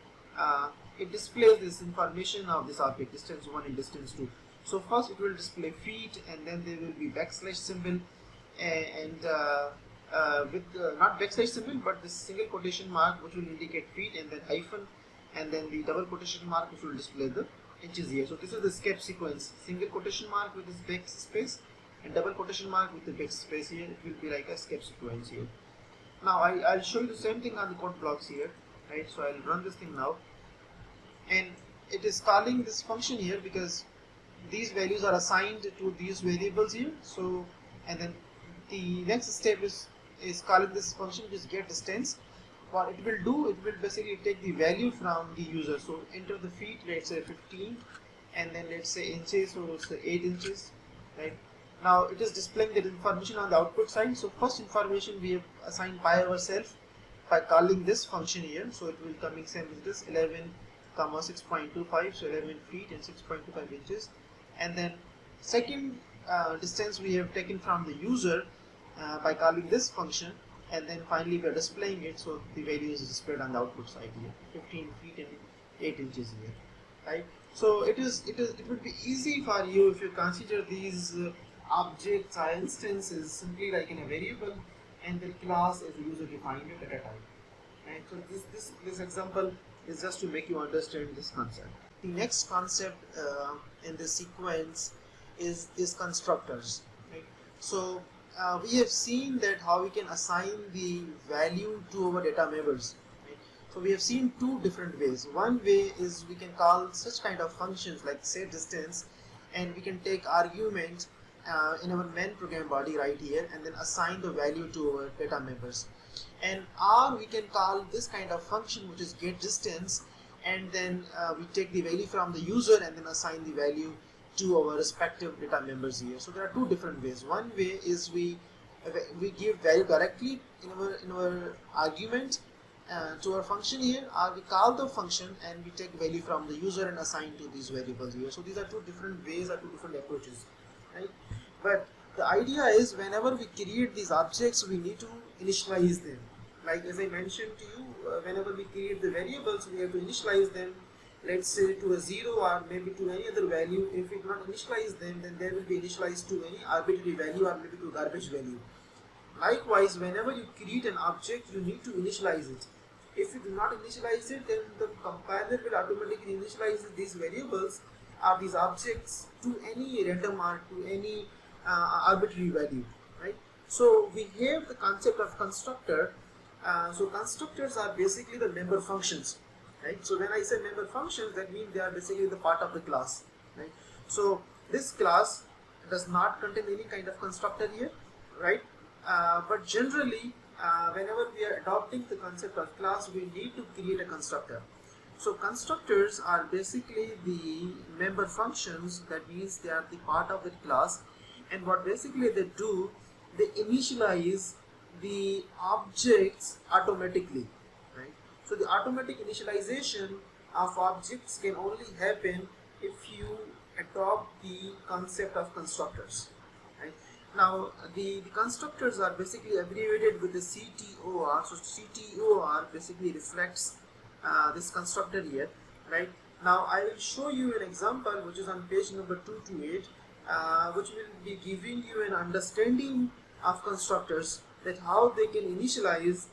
It displays this information of this object, distance 1 and distance 2. So first it will display feet, and then there will be backslash symbol, and with not backslash symbol but this single quotation mark which will indicate feet, and then hyphen, and then the double quotation mark which will display the inches here. So this is the sketch sequence: single quotation mark with this backspace and double quotation mark with the backspace here. It will be like a sketch sequence here. Now I'll show you the same thing on the code blocks here, right? So I'll run this thing now, and it is calling this function here because these values are assigned to these variables here. So, and then the next step is calling this function, which is get distance. What it will do, it will basically take the value from the user. So enter the feet, let's say 15, and then let's say inches, so it's 8 inches, right? Now it is displaying the information on the output side. So first information we have assigned by ourselves by calling this function here. So it will coming same with this 11, 6.25, so 11 feet and 6.25 inches. And then second distance we have taken from the user by calling this function, and then finally we are displaying it. So the value is displayed on the output side here, 15 feet and 8 inches here, right? So it would be easy for you if you consider these objects or instances simply like in a variable, and the class is a user defined data type. And so this example is just to make you understand this concept. The next concept in this sequence is constructors, right? So we have seen that how we can assign the value to our data members, right? So we have seen two different ways. One way is we can call such kind of functions like set distance, and we can take arguments in our main program body right here, and then assign the value to our data members. and R we can call this kind of function which is get distance, and then we take the value from the user and then assign the value to our respective data members here. So there are two different ways. One way is we give value directly in our argument to our function here, or we call the function and we take value from the user and assign to these variables here. So these are two different ways or two different approaches, right? But the idea is whenever we create these objects, we need to initialize them. Like as I mentioned to you, whenever we create the variables, we have to initialize them, let's say to a 0 or maybe to any other value. If we do not initialize them, then they will be initialized to any arbitrary value or maybe to garbage value. Likewise, whenever you create an object, you need to initialize it. If you do not initialize it, then the compiler will automatically initialize these variables or these objects to any random or to any arbitrary value, right? So we have the concept of constructor. So constructors are basically the member functions, right? So when I say member functions, that means they are basically the part of the class, right? So this class does not contain any kind of constructor here, right? But generally, whenever we are adopting the concept of class, we need to create a constructor. So constructors are basically the member functions. That means they are the part of the class, and what basically they do, they initialize the objects automatically, right? So the automatic initialization of objects can only happen if you adopt the concept of constructors, right? Now the constructors are basically abbreviated with the CTOR. So CTOR basically reflects this constructor here, right? Now I will show you an example which is on page number 228, which will be giving you an understanding of constructors, that how they can initialize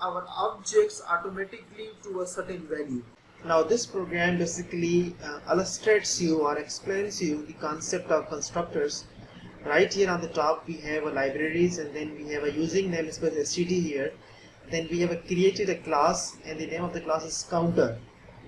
our objects automatically to a certain value. Now this program basically illustrates you or explains you the concept of constructors. Right here on the top we have a libraries, and then we have a using namespace std here. Then we have created a class, and the name of the class is counter,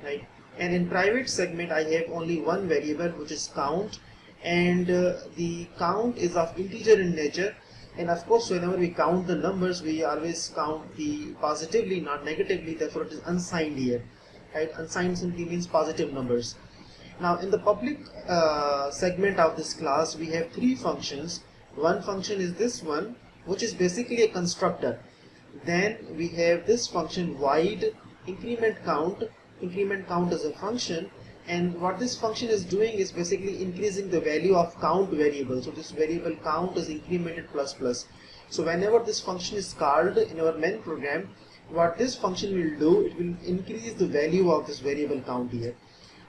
right? And in private segment I have only one variable which is count, and the count is of integer in nature. And of course, whenever we count the numbers, we always count the positively, not negatively. Therefore, it is unsigned here, right? Unsigned simply means positive numbers. Now, in the public segment of this class, we have three functions. One function is this one, which is basically a constructor. Then we have this function void increment count. Increment count is a function, and what this function is doing is basically increasing the value of count variable. So this variable count is incremented plus plus. So whenever this function is called in our main program, what this function will do, it will increase the value of this variable count here,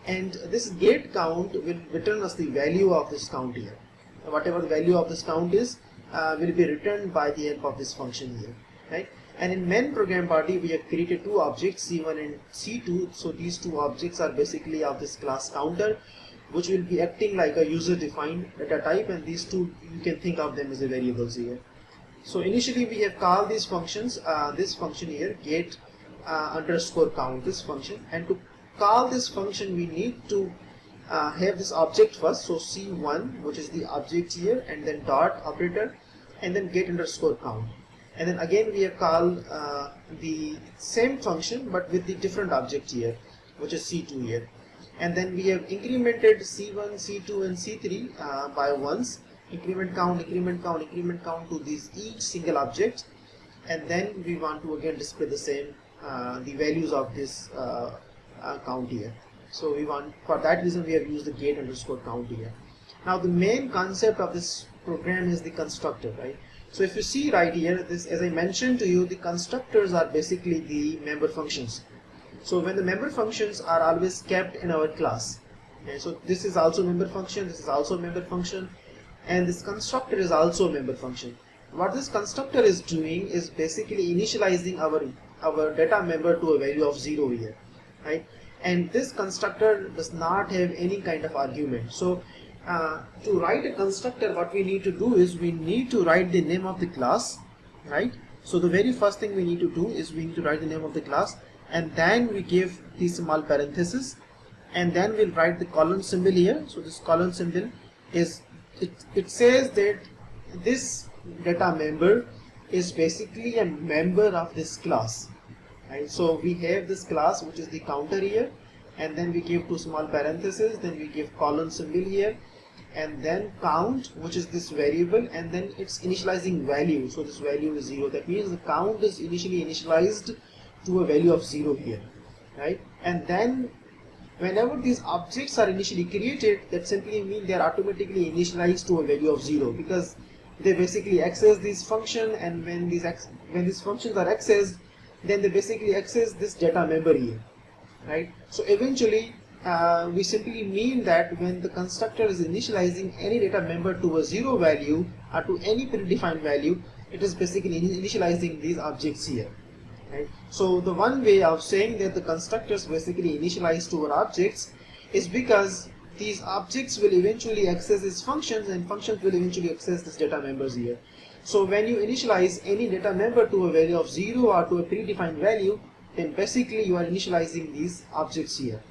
and this get count will return us the value of this count here. Whatever the value of this count is will be returned by the help of this function here, right? And in main program body we have created two objects, C1 and C2. So these two objects are basically of this class counter, which will be acting like a user defined data type, and these two you can think of them as the variables here. So initially we have called these functions, this function here get underscore count, this function, and to call this function we need to have this object first. So C1, which is the object here, and then dot operator, and then get underscore count. And then again we have called the same function but with the different object here, which is C2 here. And then we have incremented C1, C2 and C3 by ones, increment count, increment count, increment count to these each single object. And then we want to again display the same the values of this count here. So we want, for that reason we have used the get underscore count here. Now the main concept of this program is the constructor, right? So if you see right here, this, as I mentioned to you, the constructors are basically the member functions. So when the member functions are always kept in our class, okay, so this is also a member function, this is also a member function, and this constructor is also a member function. What this constructor is doing is basically initializing our data member to a value of 0 here, right? And this constructor does not have any kind of argument. So to write a constructor, what we need to do is we need to write the name of the class, right? So the very first thing we need to do is we need to write the name of the class, and then we give the small parenthesis, and then we'll write the colon symbol here. So this colon symbol is, it says that this data member is basically a member of this class, right? So we have this class which is the counter here, and then we give two small parentheses, then we give colon symbol here, and then count, which is this variable, and then its initializing value. So this value is 0. That means the count is initially initialized to a value of 0 here, right? And then whenever these objects are initially created, that simply means they are automatically initialized to a value of 0, because they basically access this function, and when these functions are accessed, then they basically access this data member here, right? So eventually we simply mean that when the constructor is initializing any data member to a 0 value or to any predefined value, it is basically initializing these objects here, right? So the one way of saying that the constructors basically initialize to our objects is because these objects will eventually access these functions, and functions will eventually access this data members here. So when you initialize any data member to a value of 0 or to a predefined value, then basically you are initializing these objects here.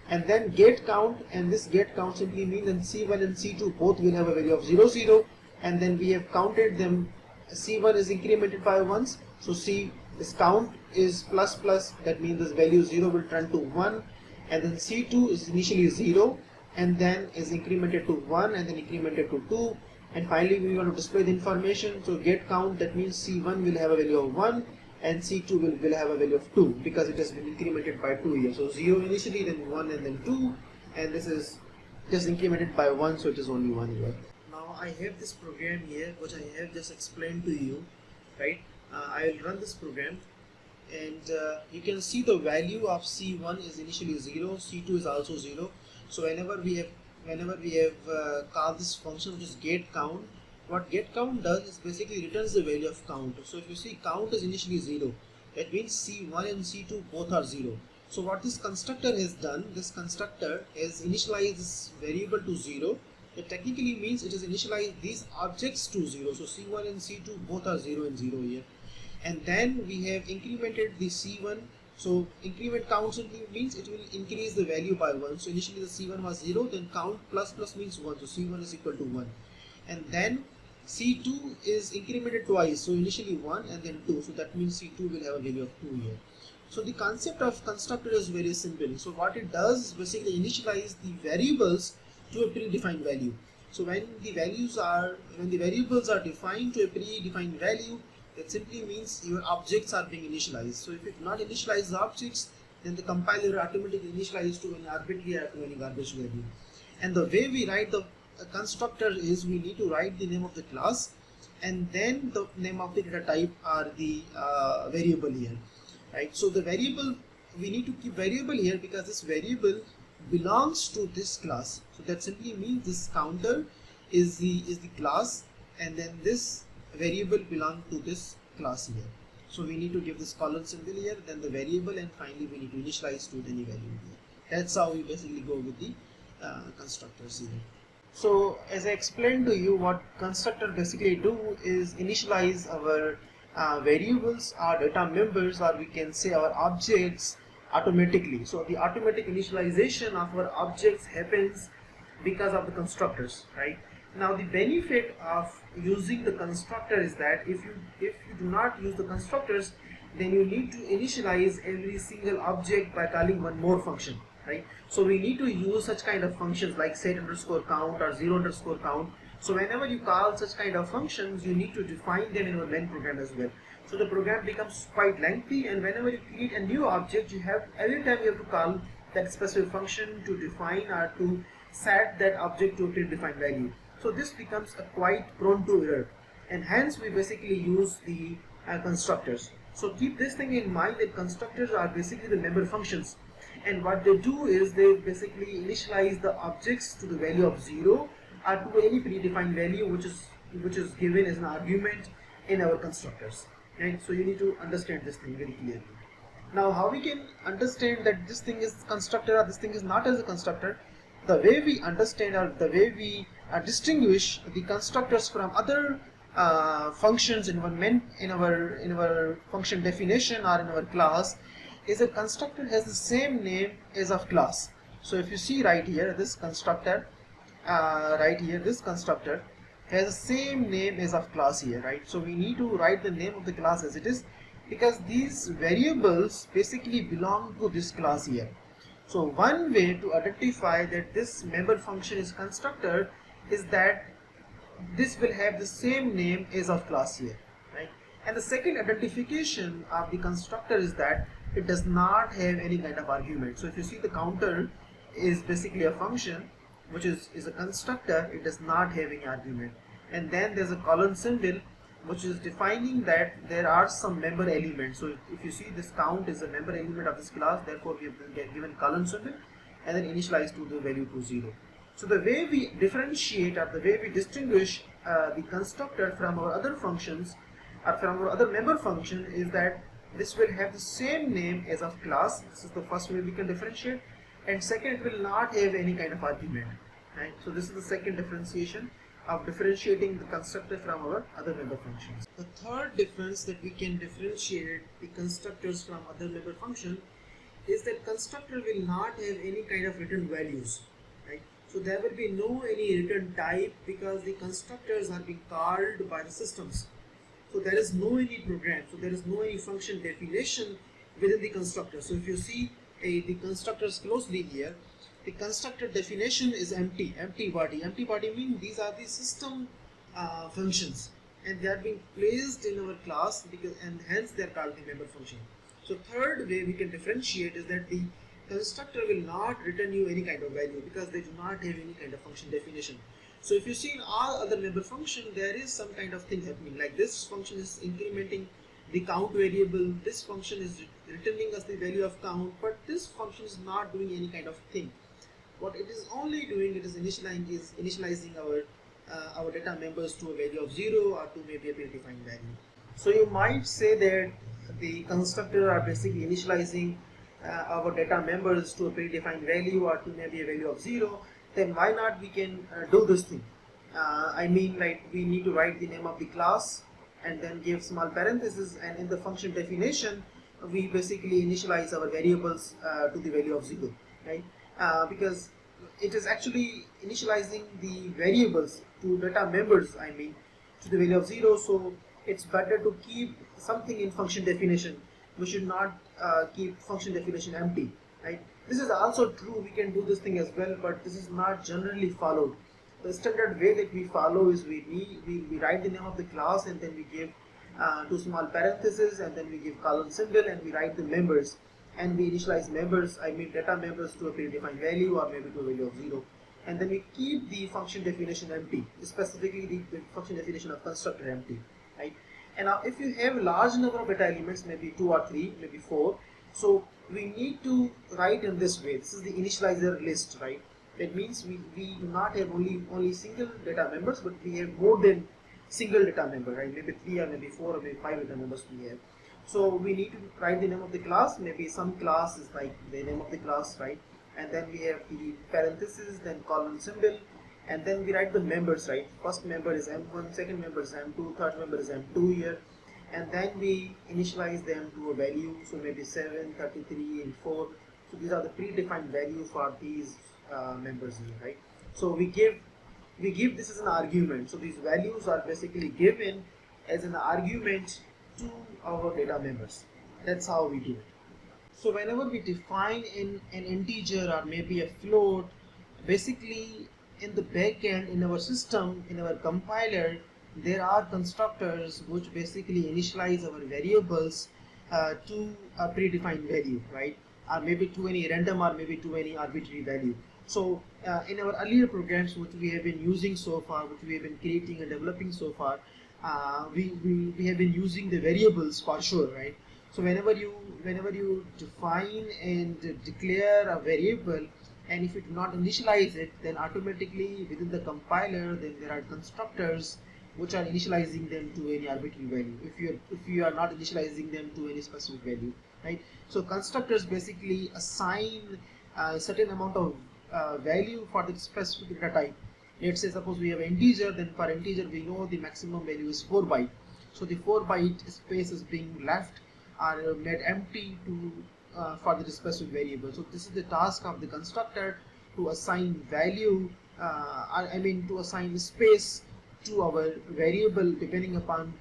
And then get count, and this get count simply means that C1 and C2 both will have a value of 0, 0, and then we have counted them. C1 is incremented by once, so this count is plus plus, that means this value 0 will turn to 1, and then C2 is initially 0 and then is incremented to 1 and then incremented to 2, and finally we want to display the information. So get count, that means C1 will have a value of 1 and C2 will have a value of 2, because it has been incremented by 2 here. So 0 initially, then 1 and then 2, and this is just incremented by 1, so it is only 1 here. Now I have this program here which I have just explained to you, right? I will run this program, and you can see the value of C1 is initially 0, C2 is also 0. So whenever we have called this function which is get count, what get count does is basically returns the value of count. So if you see count is initially 0, that means C1 and C2 both are 0. So what this constructor has done, this constructor has initialized this variable to 0. It technically means it has initialized these objects to 0. So C1 and C2 both are 0 and 0 here. And then we have incremented the C1. So increment count simply means it will increase the value by 1. So initially the C1 was 0, then count plus plus means 1. So C1 is equal to 1. And then C2 is incremented twice. So initially 1 and then 2. So that means C2 will have a value of 2 here. So the concept of constructor is very simple. So what it does is basically initialize the variables to a predefined value. So when the variables are defined to a predefined value, that simply means your objects are being initialized. So if it not initialize the objects, then the compiler automatically initializes to any arbitrary or to any garbage value. And the way we write the constructor is we need to write the name of the class and then the name of the data type or the variable here, right? So the variable, we need to keep variable here because this variable belongs to this class. So that simply means this counter is the class, and then this variable belongs to this class here. So we need to give this colon symbol here, then the variable, and finally we need to initialize to any value here. That's how we basically go with the constructors here. So as I explained to you, what constructor basically do is initialize our variables, our data members, or we can say our objects automatically. So the automatic initialization of our objects happens because of the constructors, right? Now the benefit of using the constructor is that if you do not use the constructors, then you need to initialize every single object by calling one more function, right? So we need to use such kind of functions like set underscore count or zero underscore count. So whenever you call such kind of functions, you need to define them in your main program as well. So the program becomes quite lengthy, and whenever you create a new object, every time you have to call that specific function to define or to set that object to a predefined value. So this becomes quite prone to error, and hence we basically use the constructors. So keep this thing in mind, that constructors are basically the member functions, and what they do is they basically initialize the objects to the value of 0 or to any predefined value which is given as an argument in our constructors. Right? So you need to understand this thing very clearly. Now how we can understand that this thing is constructor or this thing is not as a constructor? The way we understand, or the way we distinguish the constructors from other functions in our function definition or in our class, is a constructor has the same name as of class. So if you see right here, this constructor has the same name as of class here, right? So we need to write the name of the class as it is, because these variables basically belong to this class here. So one way to identify that this member function is constructor is that this will have the same name as of class here, right? And the second identification of the constructor is that it does not have any kind of argument. So if you see, the counter is basically a function which is a constructor. It does not have any argument. And then there's a colon symbol which is defining that there are some member elements. So if you see, this count is a member element of this class, therefore we have given colon symbol and then initialize to the value to 0. So the way we differentiate, or the way we distinguish the constructor from our other functions or from our other member function, is that this will have the same name as of class. This is the first way we can differentiate. And second, it will not have any kind of argument, right? So this is the second differentiation of differentiating the constructor from our other member functions. The third difference that we can differentiate the constructors from other member function is that constructor will not have any kind of return values, right? So there will be no any return type, because the constructors are being called by the systems. So there is no any program, so there is no any function definition within the constructor. So if you see the constructors closely here, the constructor definition is empty body. Empty body means these are the system functions, and they are being placed in our class, because and hence they are called the member function. So third way we can differentiate is that the constructor will not return you any kind of value, because they do not have any kind of function definition. So if you see, in all other member function, there is some kind of thing happening, like this function is incrementing the count variable, this function is returning us the value of count, but this function is not doing any kind of thing. What it is only doing, it is initializing our data members to a value of 0 or to maybe a predefined value. So you might say that the constructor are basically initializing our data members to a predefined value or to maybe a value of 0. Then why not we can do this thing? I mean, like, we need to write the name of the class and then give small parentheses, and in the function definition we basically initialize our variables to the value of 0, right? Because it is actually initializing the variables to data members, I mean, to the value of 0. So it's better to keep something in function definition. We should not keep function definition empty, right? This is also true, we can do this thing as well, but this is not generally followed. The standard way that we follow is we write the name of the class, and then we give two small parentheses, and then we give colon symbol, and we write the members, and we initialize members, I mean data members, to a predefined value or maybe to a value of 0, and then we keep the function definition empty, specifically the function definition of constructor empty, right? And now if you have a large number of data elements, maybe 2 or 3, maybe 4, so we need to write in this way. This is the initializer list, right? That means we do not have only single data members, but we have more than single data member, right? Maybe 3 or maybe 4 or maybe 5 data members we have. So we need to write the name of the class. Maybe some class is like the name of the class, right? And then we have the parentheses, then colon symbol, and then we write the members, right? First member is M1, second member is M2, third member is M2 here, and then we initialize them to a value, so maybe 7, 33, and 4. So these are the predefined values for these members here, right? So we give this as an argument. So these values are basically given as an argument to our data members. That's how we do it. So whenever we define in an integer or maybe a float, basically in the back end, in our system, in our compiler, there are constructors which basically initialize our variables to a predefined value, right? Or maybe to any random or maybe to any arbitrary value. So in our earlier programs which we have been using so far, which we have been creating and developing so far, we have been using the variables for sure, right? So whenever you define and declare a variable, and if you do not initialize it, then automatically within the compiler, then there are constructors which are initializing them to any arbitrary value if you are not initializing them to any specific value, right? So constructors basically assign a certain amount of value for the specific data type. Let's say suppose we have an integer, then for integer we know the maximum value is 4 byte. So the 4 byte space is being left or made empty to for the specific variable. So this is the task of the constructor, to assign value, I mean to assign space to our variable depending upon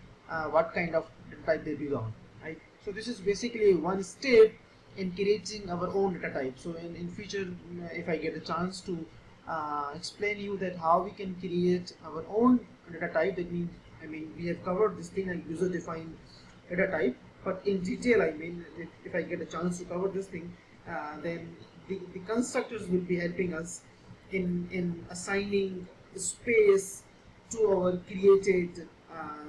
what kind of data type they belong, right? So this is basically one step in creating our own data type. So in future, if I get a chance to explain you that how we can create our own data type, that means, I mean, we have covered this thing like user defined data type, but in detail, I mean, if I get a chance to cover this thing, then the constructors will be helping us in assigning space to our created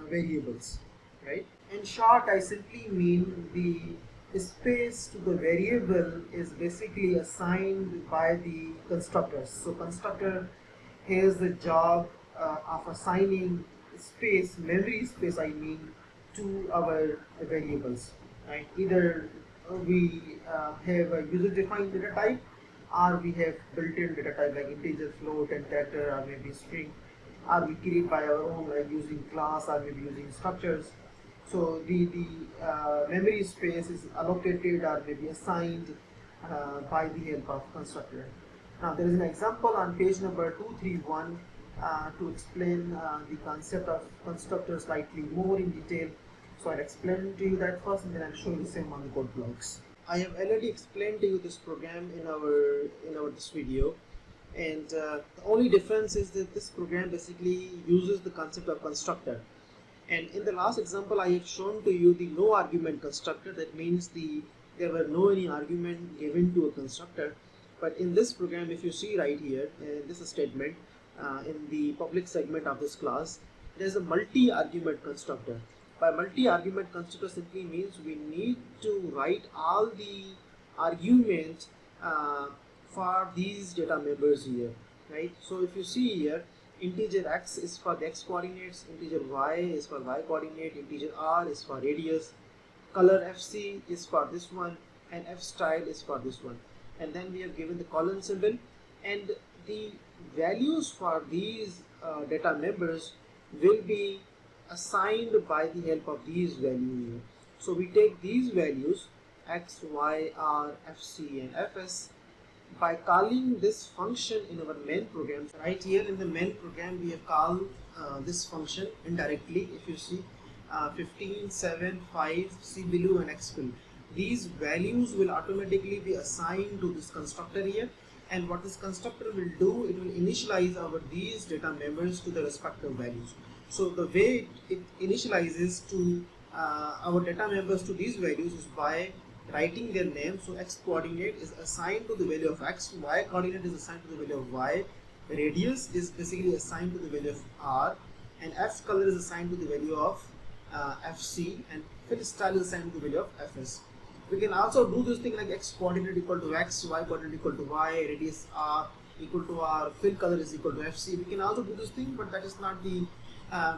variables, right? In short, I simply mean the space to the variable is basically assigned by the constructors. So constructor has the job of assigning space, memory space, I mean, to our variables, right? Either we have a user-defined data type, or we have built-in data type like integer, float, and character, or maybe string, or we create by our own, like using class or maybe using structures. So the memory space is allocated or maybe assigned by the help of constructor. Now there is an example on page number 231 to explain the concept of constructor slightly more in detail. So I'll explain to you that first, and then I'll show you the same on the code blocks. I have already explained to you this program in our this video, and the only difference is that this program basically uses the concept of constructor. And in the last example, I have shown to you the no argument constructor. That means there were no any argument given to a constructor. But in this program, if you see right here in this statement, in the public segment of this class, there is a multi-argument constructor. By multi-argument constructor simply means we need to write all the arguments for these data members here, right? So if you see here, integer x is for the x coordinates, integer y is for y coordinate, integer r is for radius, color fc is for this one, and f style is for this one. And then we have given the colon symbol, and the values for these data members will be assigned by the help of these values here. So we take these values x, y, r, fc, and fs by calling this function in our main program. Right here in the main program, we have called this function indirectly. If you see 15, 7, 5, c below, and x fill, these values will automatically be assigned to this constructor here. And what this constructor will do, it will initialize these data members to the respective values. So the way it initializes to our data members to these values is by writing their name. So x coordinate is assigned to the value of x, y coordinate is assigned to the value of y, radius is basically assigned to the value of r, and f color is assigned to the value of fc, and fill style is assigned to the value of fs. We can also do this thing like x coordinate equal to x, y coordinate equal to y, radius r equal to r, fill color is equal to fc. We can also do this thing, but that is not the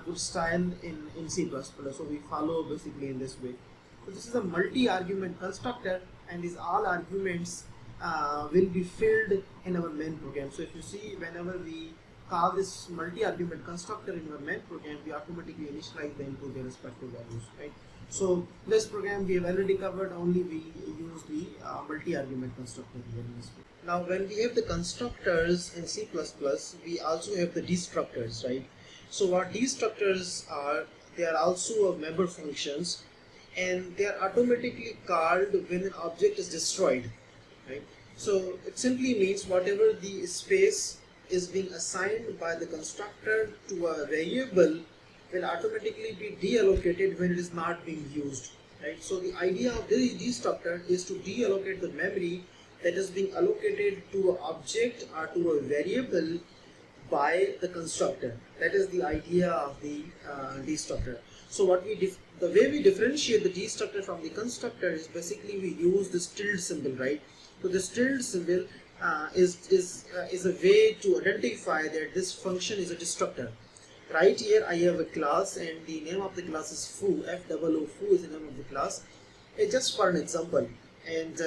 good style in C++. So we follow basically in this way. So this is a multi-argument constructor, and these all arguments will be filled in our main program. So if you see, whenever we call this multi-argument constructor in our main program, we automatically initialize them to their respective values, right? So this program we have already covered, only we use the multi-argument constructor here in this way. Now when we have the constructors in C++, we also have the destructors, right? So what destructors are, they are also member functions, and they are automatically called when an object is destroyed, right? So it simply means whatever the space is being assigned by the constructor to a variable will automatically be deallocated when it is not being used, right? So the idea of this destructor is to deallocate the memory that is being allocated to an object or to a variable by the constructor. That is the idea of the destructor. So what the way we differentiate the destructor from the constructor is basically we use this tilde symbol, right? So this tilde symbol is a way to identify that this function is a destructor. Right here I have a class, and the name of the class is foo. F-O-O, foo is the name of the class. It's just for an example. And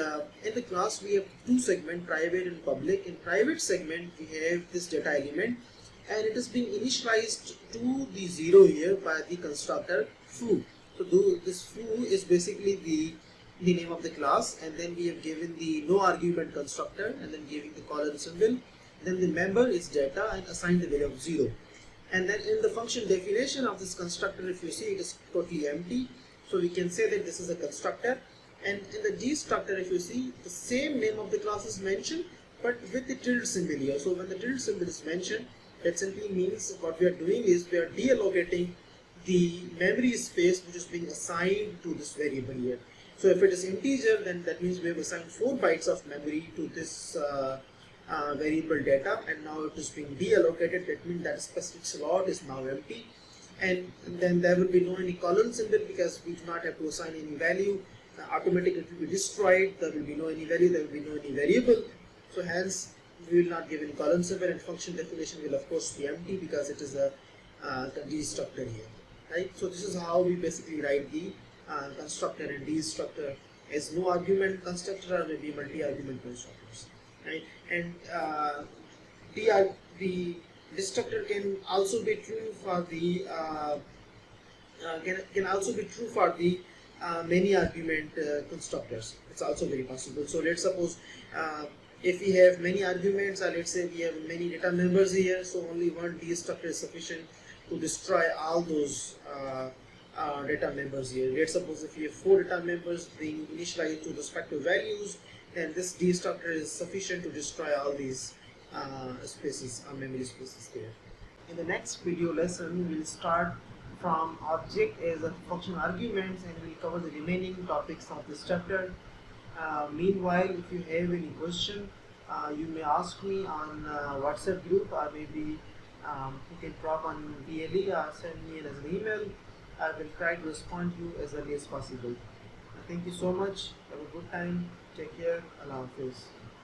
in the class we have two segments, private and public. In private segment we have this data element, and it is being initialized to the 0 here by the constructor foo. So this foo is basically the name of the class, and then we have given the no argument constructor, and then giving the colon symbol. Then the member is data and assign the value of 0. And then in the function definition of this constructor, if you see, it is totally empty. So we can say that this is a constructor. And in the destructor, if you see, the same name of the class is mentioned, but with the tilde symbol here. So when the tilde symbol is mentioned, that simply means what we are doing is we are deallocating the memory space which is being assigned to this variable here. So if it is integer, then that means we have assigned 4 bytes of memory to this variable data, and now it is being deallocated. That means that specific slot is now empty, and then there will be no any colon symbol because we do not have to assign any value. Automatically it will be destroyed. There will be no any value, there will be no any variable, so hence we will not give any colon symbol, and function definition will of course be empty because it is a destructor here, right? So this is how we basically write the constructor and destructor as no argument constructor or maybe multi-argument constructors, right? And the destructor can also be true for the can also be true for the many argument constructors. It's also very possible. So let's suppose if we have many arguments, or let's say we have many data members here, so only one destructor is sufficient to destroy all those data members here. Let's suppose if we have 4 data members being initialized to respective values, then this destructor is sufficient to destroy all these spaces, memory spaces there. In the next video lesson, we'll start from object as a function arguments, and we'll cover the remaining topics of this chapter. Meanwhile, if you have any question, you may ask me on WhatsApp group, or maybe you can drop on DLE or send me as an email. I will try to respond to you as early as possible. Thank you so much. Have a good time. Take care. Allah Hafiz.